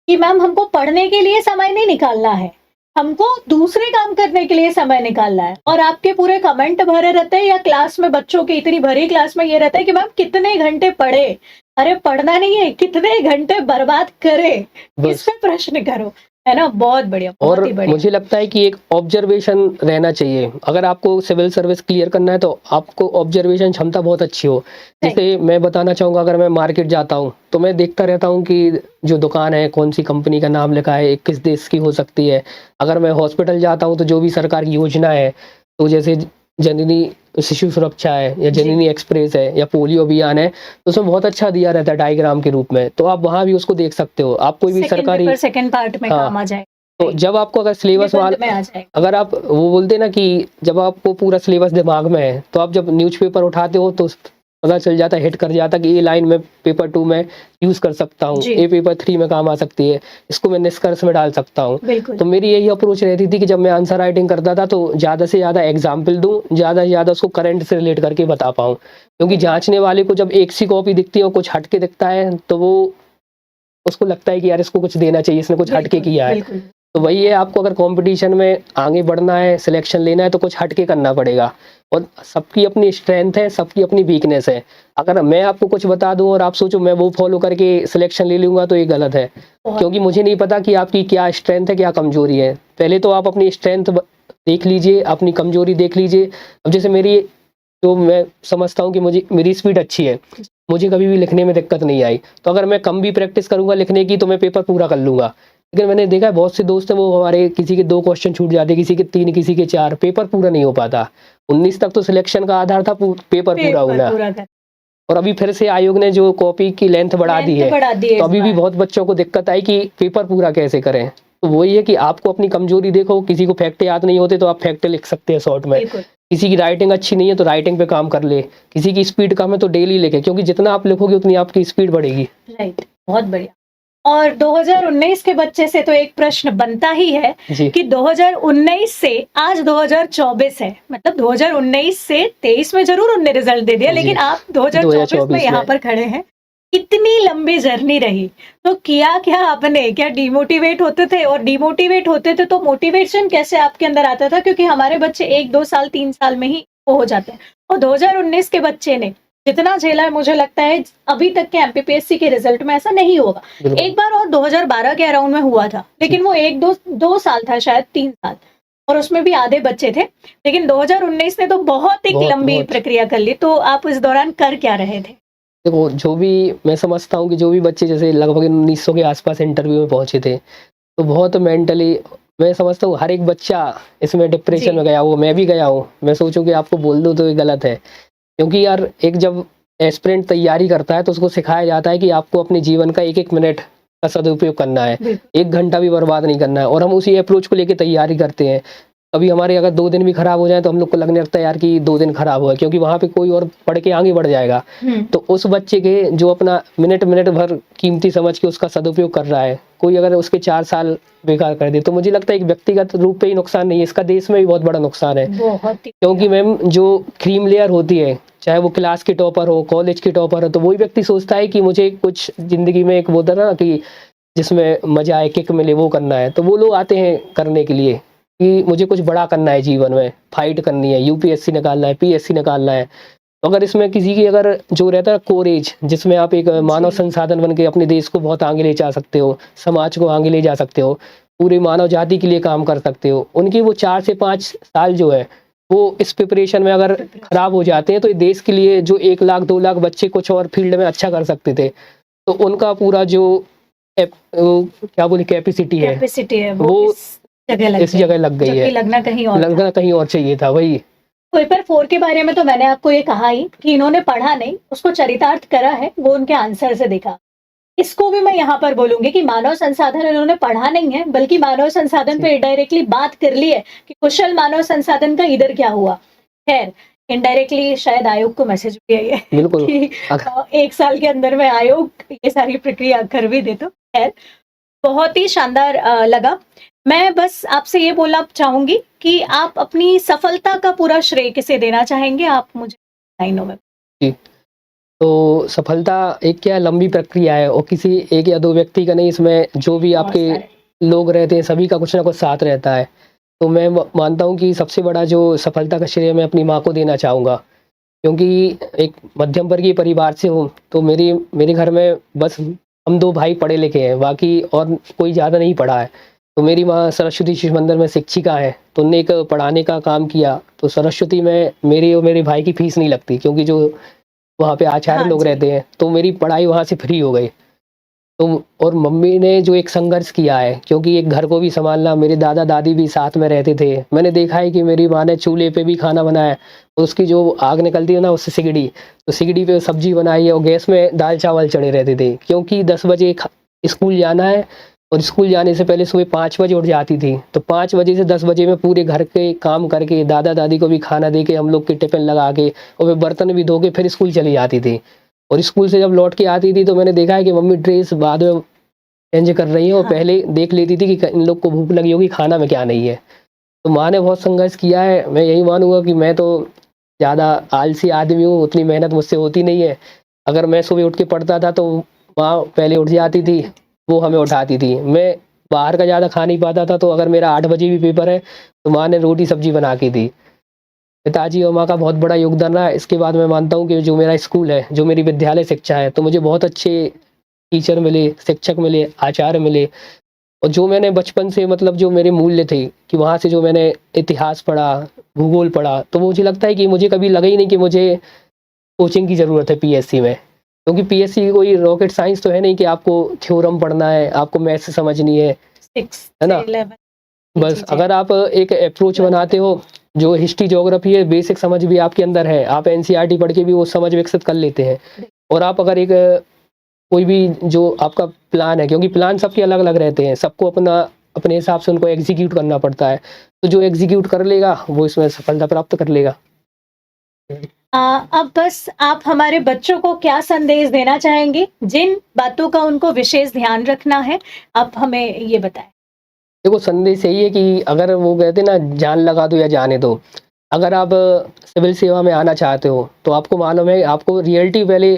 कि मैम हमको पढ़ने के लिए समय नहीं निकालना है, हमको दूसरे काम करने के लिए समय निकालना है। और आपके पूरे कमेंट भरे रहते हैं, या क्लास में बच्चों की इतनी भरी क्लास में ये रहता है कि मैम कितने घंटे पढ़े। अरे पढ़ना नहीं है, कितने घंटे बर्बाद करे इस पे प्रश्न करो, है ना। बहुत बढ़िया, बहुत और ही बढ़िया। मुझे लगता है कि एक ऑब्जर्वेशन रहना चाहिए। अगर आपको सिविल सर्विस क्लियर करना है तो आपको ऑब्जर्वेशन क्षमता बहुत अच्छी हो। जैसे मैं बताना चाहूँगा, अगर मैं मार्केट जाता हूँ तो मैं देखता रहता हूँ कि जो दुकान है कौन सी कंपनी का नाम लिखा है, किस देश की हो सकती है। अगर मैं हॉस्पिटल जाता हूँ तो जो भी सरकार की योजना है, तो जैसे जननी शिशु सुरक्षा है या जननी एक्सप्रेस है या पोलियो अभियान है, तो उसमें बहुत अच्छा दिया रहता है डायग्राम के रूप में। तो आप वहाँ भी उसको देख सकते हो। आप कोई भी सरकारी सेकंड पार्ट में काम आ जाए। तो जब आपको अगर सिलेबस अगर आप वो बोलते ना कि जब आपको पूरा सिलेबस दिमाग में है, तो आप जब न्यूज़पेपर उठाते हो तो पता चल जाता है, हिट कर जाता कि ये लाइन में पेपर 2 में यूज कर सकता हूँ, ये पेपर 3 में काम आ सकती है, इसको मैं निष्कर्ष में डाल सकता हूँ। तो मेरी यही अप्रोच रहती थी कि जब मैं आंसर राइटिंग करता था तो ज़्यादा से ज़्यादा एग्जाम्पल दूँ, ज़्यादा से ज़्यादा उसको करंट से रिलेट करके बता पाऊँ। क्योंकि जांचने वाले को जब एक सी कॉपी दिखती है और कुछ हटके दिखता है तो वो उसको लगता है कि यार इसको कुछ देना चाहिए, इसने कुछ हटके किया है। तो वही है, आपको अगर कंपटीशन में आगे बढ़ना है, सिलेक्शन लेना है तो कुछ हटके करना पड़ेगा। और सबकी अपनी स्ट्रेंथ है, सबकी अपनी वीकनेस है। अगर मैं आपको कुछ बता दूं और आप सोचो मैं वो फॉलो करके सिलेक्शन ले लूंगा तो ये गलत है, क्योंकि मुझे नहीं पता कि आपकी क्या स्ट्रेंथ है, क्या कमजोरी है। पहले तो आप अपनी स्ट्रेंथ देख लीजिए, अपनी कमजोरी देख लीजिए। अब जैसे मेरी, तो मैं समझता हूँ कि मेरी स्पीड अच्छी है, मुझे कभी भी लिखने में दिक्कत नहीं आई। तो अगर मैं कम भी प्रैक्टिस करूंगा लिखने की तो मैं पेपर पूरा कर लूंगा। लेकिन मैंने देखा है बहुत से दोस्त हैं, वो हमारे किसी के 2 क्वेश्चन छूट जाते, किसी के 3, किसी के 4, पेपर पूरा नहीं हो पाता। 19 तक तो सिलेक्शन का आधार था पेपर पूरा होना। और अभी फिर से आयोग ने जो कॉपी की लेंथ बढ़ा दी है, तो अभी भी बहुत बच्चों को दिक्कत आई कि पेपर पूरा कैसे करें। तो वही है कि आपको अपनी कमजोरी देखो। किसी को फैक्ट याद नहीं होते तो आप फैक्ट लिख सकते हैं शॉर्ट में। किसी की राइटिंग अच्छी नहीं है तो राइटिंग पे काम कर ले। किसी की स्पीड कम है तो डेली लिखे, क्योंकि जितना आप लिखोगे उतनी आपकी स्पीड बढ़ेगी। राइट, बहुत बढ़िया। और 2019 के बच्चे से तो एक प्रश्न बनता ही है कि 2019 से आज 2024 है, मतलब 2019 से 23 में जरूर उनने रिजल्ट दे दिया, लेकिन आप 2024 में यहाँ पर खड़े हैं। इतनी लंबी जर्नी रही, तो किया क्या आपने? क्या डिमोटिवेट होते थे? और डिमोटिवेट होते थे तो मोटिवेशन कैसे आपके अंदर आता था? क्योंकि हमारे बच्चे 1, 2 साल, 3 साल में ही वो हो जाते हैं, और 2019 के बच्चे ने जितना झेला है, मुझे लगता है अभी तक के एमपीपीएससी के रिजल्ट में ऐसा नहीं होगा। एक बार और 2012 के अराउंड में हुआ था, लेकिन वो 1-2 साल था, शायद 3 साल, और उसमें भी आधे बच्चे थे। लेकिन 2019 ने तो बहुत एक लंबी प्रक्रिया कर ली। तो आप इस दौरान कर क्या रहे थे? देखो, जो भी मैं समझता हूँ कि जो भी बच्चे जैसे लगभग 1900 के आसपास इंटरव्यू में पहुंचे थे, तो बहुत मेंटली मैं समझता हूँ हर एक बच्चा इसमें डिप्रेशन में गया हो। मैं भी गया हूँ। मैं सोचूं कि आपको बोल दूं तो ये गलत है, क्योंकि यार एक जब एस्पिरेंट तैयारी करता है तो उसको सिखाया जाता है कि आपको अपने जीवन का 1-1 मिनट का सदुपयोग करना है, 1 घंटा भी बर्बाद नहीं करना है। और हम उसी अप्रोच को लेकर तैयारी करते हैं। कभी हमारे अगर 2 दिन भी खराब हो जाए तो हम लोग को लगने लगता है यार कि 2 दिन खराब हुआ, क्योंकि वहां पे कोई और पढ़ के आगे बढ़ जाएगा। तो उस बच्चे के जो अपना मिनट भर कीमती समझ के उसका सदुपयोग कर रहा है, कोई अगर उसके 4 साल बेकार कर दे, तो मुझे लगता है एक व्यक्तिगत रूप पे ही नुकसान नहीं है, इसका देश में भी बहुत बड़ा नुकसान है। क्योंकि मैम जो क्रीम लेयर होती है, चाहे वो क्लास के टॉपर हो, कॉलेज के टॉपर हो, तो वही व्यक्ति सोचता है कि मुझे कुछ जिंदगी में एक वो था ना कि जिसमें मजा आए, किक मिले, वो करना है। तो वो लोग आते हैं करने के लिए कि मुझे कुछ बड़ा करना है जीवन में, फाइट करनी है, यूपीएससी निकालना है, पीएससी निकालना है। तो अगर इसमें किसी की अगर जो रहता है कोरेज, जिसमें आप एक मानव संसाधन बन के अपने देश को बहुत आगे ले जा सकते हो, समाज को आगे ले जा सकते हो, पूरी मानव जाति के लिए काम कर सकते हो, उनकी वो 4 से 5 साल जो है वो इस प्रिपरेशन में अगर खराब हो जाते हैं तो देश के लिए जो 1 लाख 2 लाख बच्चे कुछ और फील्ड में अच्छा कर सकते थे, तो उनका पूरा जो क्या बोले कैपेसिटी है वो इस जगह लग गई है। लगना कहीं और चाहिए था। वही पेपर 4 के बारे में तो मैंने आपको ये कहा ही कि इन्होंने पढ़ा नहीं, उसको चरितार्थ करा है, वो उनके आंसर से देखा। इसको भी मैं यहाँ पर बोलूंगी कि मानव संसाधन इन्होंने पढ़ा नहीं है, बल्कि मानव संसाधन पे डायरेक्टली बात कर ली है कि कुशल मानव संसाधन का इधर क्या हुआ। खैर, इनडायरेक्टली शायद आयोग को मैसेज भी आई है बिल्कुल कि 1 साल के अंदर में आयोग ये सारी प्रक्रिया कर भी दे। तो खैर, बहुत ही शानदार लगा। मैं बस आपसे ये बोलना चाहूंगी कि आप अपनी सफलता का पूरा श्रेय किसे देना चाहेंगे, आप मुझे लाइनों में। जी, तो सफलता एक क्या लंबी प्रक्रिया है और किसी एक या दो व्यक्ति का नहीं, इसमें जो भी आपके लोग रहते हैं सभी का कुछ ना कुछ साथ रहता है। तो मैं मानता हूँ कि सबसे बड़ा जो सफलता का श्रेय मैं अपनी माँ को देना चाहूँगा, क्योंकि एक मध्यम वर्गीय परिवार से हूँ। तो मेरे घर में बस हम 2 भाई पढ़े लिखे हैं, बाकी और कोई ज़्यादा नहीं पढ़ा है। तो मेरी माँ सरस्वती शिशु मंदिर में शिक्षिका है, तो उनने एक पढ़ाने का काम किया। तो सरस्वती में मेरी और मेरे भाई की फीस नहीं लगती, क्योंकि जो वहाँ पे आचार्य लोग रहते हैं, तो मेरी पढ़ाई वहाँ से फ्री हो गई। तो और मम्मी ने जो एक संघर्ष किया है, क्योंकि एक घर को भी संभालना, मेरे दादा दादी भी साथ में रहते थे। मैंने देखा है कि मेरी माँ ने चूल्हे पे भी खाना बनाया और उसकी जो आग निकलती है ना, उससे सिगड़ी, तो सिगड़ी पे सब्जी बनाई है और गैस में दाल चावल चढ़े रहते थे, क्योंकि 10 बजे स्कूल जाना है और स्कूल जाने से पहले सुबह 5 बजे उठ जाती थी। तो 5 बजे से 10 बजे में पूरे घर के काम करके दादा दादी को भी खाना दे के, हम लोग के टिफिन लगा के और वे बर्तन भी धो के फिर स्कूल चली जाती थी। और स्कूल से जब लौट के आती थी तो मैंने देखा है कि मम्मी ड्रेस बाद में चेंज कर रही है और पहले देख लेती थी कि इन लोग को भूख लगी होगी, खाना में क्या नहीं है। तो माँ ने बहुत संघर्ष किया है। मैं यही मानूंगा कि मैं तो ज़्यादा आलसी आदमी हूँ, उतनी मेहनत मुझसे होती नहीं है। अगर मैं सुबह उठ के पढ़ता था तो माँ पहले उठ जाती थी, वो हमें उठाती थी। मैं बाहर का ज़्यादा खा नहीं पाता था, तो अगर मेरा 8 बजे भी पेपर है तो माँ ने रोटी सब्जी बना के दी। पिताजी और माँ का बहुत बड़ा योगदान रहा है। इसके बाद मैं मानता हूँ कि जो मेरा स्कूल है, जो मेरी विद्यालय शिक्षा है, तो मुझे बहुत अच्छे टीचर मिले, शिक्षक मिले, आचार्य मिले। और जो मैंने बचपन से मतलब जो मेरे मूल्य थे कि वहाँ से जो मैंने इतिहास पढ़ा, भूगोल पढ़ा, तो मुझे लगता है कि मुझे कभी लगा ही नहीं कि मुझे कोचिंग की ज़रूरत है पीएससी में। क्योंकि पीएससी कोई रॉकेट साइंस तो है नहीं कि आपको थ्योरम पढ़ना है, आपको मैथ्स समझनी है ना? बस अगर आप एक अप्रोच बनाते हो, जो हिस्ट्री ज्योग्राफी है, बेसिक समझ भी आपके अंदर है, आप एनसीईआरटी पढ़ के भी वो समझ विकसित कर लेते हैं। और आप अगर एक कोई भी जो आपका प्लान है, क्योंकि प्लान सबके अलग अलग रहते हैं, सबको अपने हिसाब से उनको एग्जीक्यूट करना पड़ता है। तो जो एग्जीक्यूट कर लेगा वो इसमें सफलता प्राप्त कर लेगा। अब बस आप हमारे बच्चों को क्या संदेश देना चाहेंगे, जिन बातों का उनको विशेष ध्यान रखना है, आप हमें ये बताएं। देखो, संदेश यही है कि अगर वो कहते ना, जान लगा दो या जाने दो। अगर आप सिविल सेवा में आना चाहते हो तो आपको मालूम है, आपको रियलिटी पहले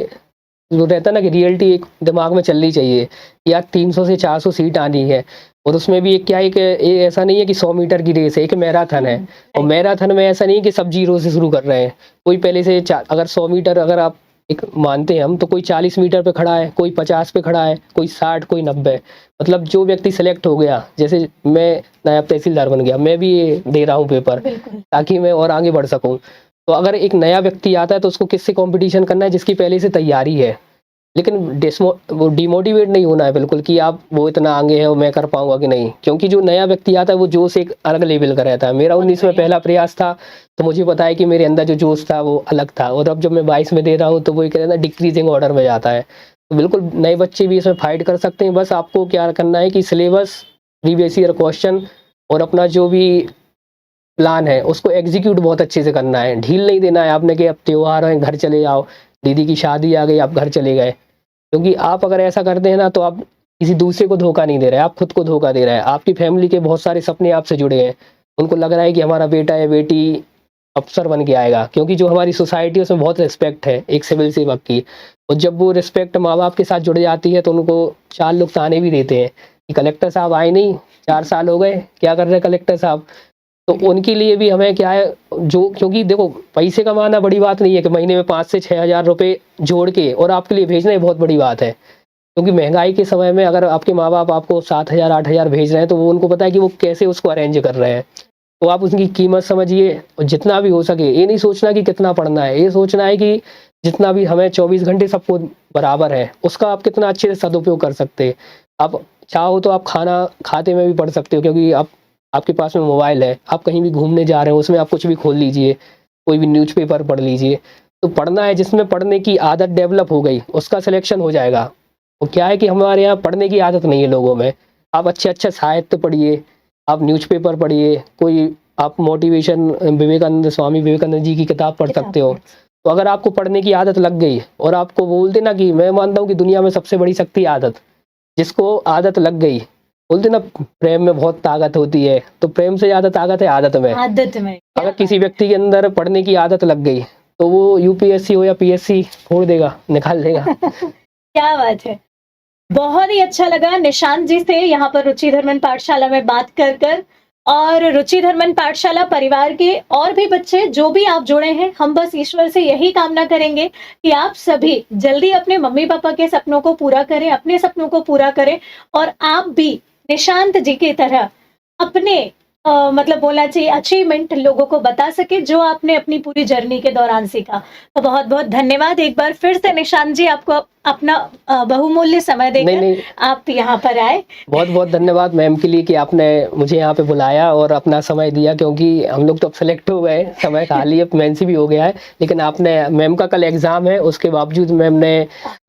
जो रहता है ना कि रियलिटी एक दिमाग में चलनी चाहिए। या 300 से 400 सीट आनी है, और उसमें भी एक क्या है कि ऐसा नहीं है कि 100 मीटर की रेस है, एक मैराथन है। और मैराथन में ऐसा नहीं है कि सब 0 से शुरू कर रहे हैं। कोई पहले से अगर 100 मीटर अगर आप एक मानते हैं हम, तो कोई 40 मीटर पे खड़ा है, कोई 50 पे खड़ा है, कोई 60, कोई 90। मतलब जो व्यक्ति सिलेक्ट हो गया, जैसे मैं नायब तहसीलदार बन गया, मैं भी दे रहा हूँ पेपर ताकि मैं और आगे बढ़ सकूँ। तो अगर एक नया व्यक्ति आता है तो उसको किससे कंपटीशन करना है, जिसकी पहले से तैयारी है। लेकिन वो डिमोटिवेट नहीं होना है बिल्कुल कि आप वो इतना आगे है और मैं कर पाऊंगा कि नहीं, क्योंकि जो नया व्यक्ति आता है वो जोश एक अलग लेवल का रहता है। मेरा 19 में पहला प्रयास था, तो मुझे पता है कि मेरे अंदर जो जोश था वो अलग था। और अब जब मैं 22 में दे रहा हूँ तो वो एक ना डिक्रीजिंग ऑर्डर में जाता है। तो बिल्कुल नए बच्चे भी इसमें फाइट कर सकते हैं। बस आपको क्या करना है कि सिलेबस, प्रीवियस ईयर क्वेश्चन और अपना जो भी प्लान है उसको एग्जीक्यूट बहुत अच्छे से करना है। ढील नहीं देना है आपने कि अब त्योहार है, घर चले जाओ, दीदी की शादी आ गई, आप घर चले गए। क्योंकि आप अगर ऐसा करते हैं ना, तो आप किसी दूसरे को धोखा नहीं दे रहे हैं, आप खुद को धोखा दे रहे हैं। आपकी फैमिली के बहुत सारे सपने आपसे जुड़े हैं, उनको लग रहा है कि हमारा बेटा या बेटी अफसर बन के आएगा, क्योंकि जो हमारी सोसाइटी है उसमें बहुत रिस्पेक्ट है एक सिविल सेवक की। और जब वो रिस्पेक्ट माँ बाप के साथ जुड़ जाती है तो उनको 4 लोग ताने भी देते हैं कि कलेक्टर साहब आए नहीं, 4 साल हो गए, क्या कर रहे हैं कलेक्टर साहब। तो उनके लिए भी हमें क्या है, जो क्योंकि देखो पैसे कमाना बड़ी बात नहीं है कि महीने में 5 से 6 हज़ार रुपये जोड़ के और आपके लिए भेजना ही बहुत बड़ी बात है। क्योंकि महंगाई के समय में अगर आपके माँ बाप आपको 7,000 8,000 भेज रहे हैं, तो वो उनको पता है कि वो कैसे उसको अरेंज कर रहे हैं। तो आप उसकी कीमत समझिए और जितना भी हो सके, ये नहीं सोचना कि कितना पढ़ना है, ये सोचना है कि जितना भी हमें 24 घंटे सबको बराबर है, उसका आप कितना अच्छे से सदुपयोग कर सकते हैं। आप चाहो तो आप खाना खाते में भी पढ़ सकते हो, क्योंकि आपके पास में मोबाइल है, आप कहीं भी घूमने जा रहे हो उसमें आप कुछ भी खोल लीजिए, कोई भी न्यूज़पेपर पढ़ लीजिए। तो पढ़ना है, जिसमें पढ़ने की आदत डेवलप हो गई उसका सिलेक्शन हो जाएगा। वो क्या है कि हमारे यहाँ पढ़ने की आदत नहीं है लोगों में। आप अच्छे साहित्य पढ़िए, आप न्यूज़पेपर पढ़िए, कोई आप मोटिवेशन स्वामी विवेकानंद जी की किताब पढ़ सकते हो। तो अगर आपको पढ़ने की आदत लग गई और आपको बोलते ना कि मैं मानता हूँ कि दुनिया में सबसे बड़ी शक्ति आदत, जिसको आदत लग गई, बोलते ना प्रेम में बहुत ताकत होती है, तो प्रेम से ज्यादा ताकत है आदत में। अगर किसी व्यक्ति के अंदर पढ़ने की आदत लग गई तो वो यूपीएससी हो या पीएससी छोड़ देगा, निकाल देगा। क्या बात है, बहुत ही अच्छा लगा निशांत जी से यहाँ पर रुचि धर्मन पाठशाला में बात कर और रुचि धर्मन पाठशाला परिवार के और भी बच्चे जो भी आप जुड़े हैं, हम बस ईश्वर से यही कामना करेंगे कि आप सभी जल्दी अपने मम्मी पापा के सपनों को पूरा करें, अपने सपनों को पूरा करें और आप भी निशांत जी की तरह अपने मतलब बोलना चाहिए अचीवमेंट लोगों को बता सके जो आपने अपनी पूरी जर्नी के दौरान सीखा। तो बहुत बहुत धन्यवाद एक बार फिर से निशांत जी, आपको अपना बहुमूल्य समय देकर आप यहाँ पर आए। बहुत बहुत धन्यवाद मैम के लिए कि आपने मुझे यहाँ पे बुलाया और अपना समय दिया, क्योंकि हम लोग तो अब सेलेक्ट हो गए, समय खाली अब मेंस भी हो गया है, लेकिन आपने, मैम का कल एग्जाम है, उसके बावजूद मैम ने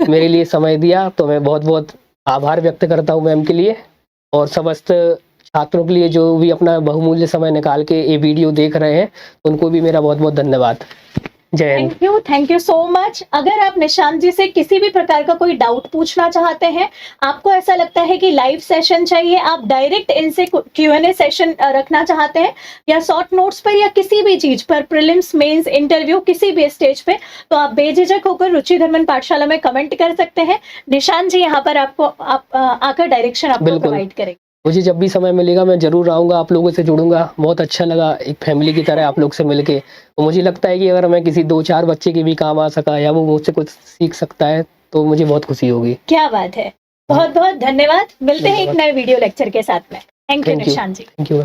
मेरे लिए समय दिया, तो मैं बहुत बहुत आभार व्यक्त करता हूँ मैम के लिए और समस्त छात्रों के लिए जो भी अपना बहुमूल्य समय निकाल के ये वीडियो देख रहे हैं, उनको भी मेरा बहुत बहुत धन्यवाद। जय Hind. Thank you so much. अगर आप निशांत जी से किसी भी प्रकार का कोई डाउट पूछना चाहते हैं, आपको ऐसा लगता है कि लाइव सेशन चाहिए, आप डायरेक्ट इनसे Q&A सेशन रखना चाहते हैं या शॉर्ट नोट्स पर या किसी भी चीज पर, प्रीलिम्स मेंस इंटरव्यू किसी भी स्टेज पे, तो आप बेझिझक होकर रुचि धर्मन पाठशाला में कमेंट कर सकते हैं। निशांत जी यहाँ पर आपको आकर डायरेक्शन आपको प्रोवाइड करेंगे। मुझे जब भी समय मिलेगा मैं जरूर आऊँगा, आप लोगों से जुड़ूंगा। बहुत अच्छा लगा एक फैमिली की तरह आप लोग से मिलके। तो मुझे लगता है कि अगर मैं किसी 2-4 बच्चे के भी काम आ सका या वो मुझसे कुछ सीख सकता है तो मुझे बहुत खुशी होगी। क्या बात है, बहुत बहुत धन्यवाद। मिलते हैं एक नए वीडियो लेक्चर के साथ में। Thank you Nishant ji. Thank you.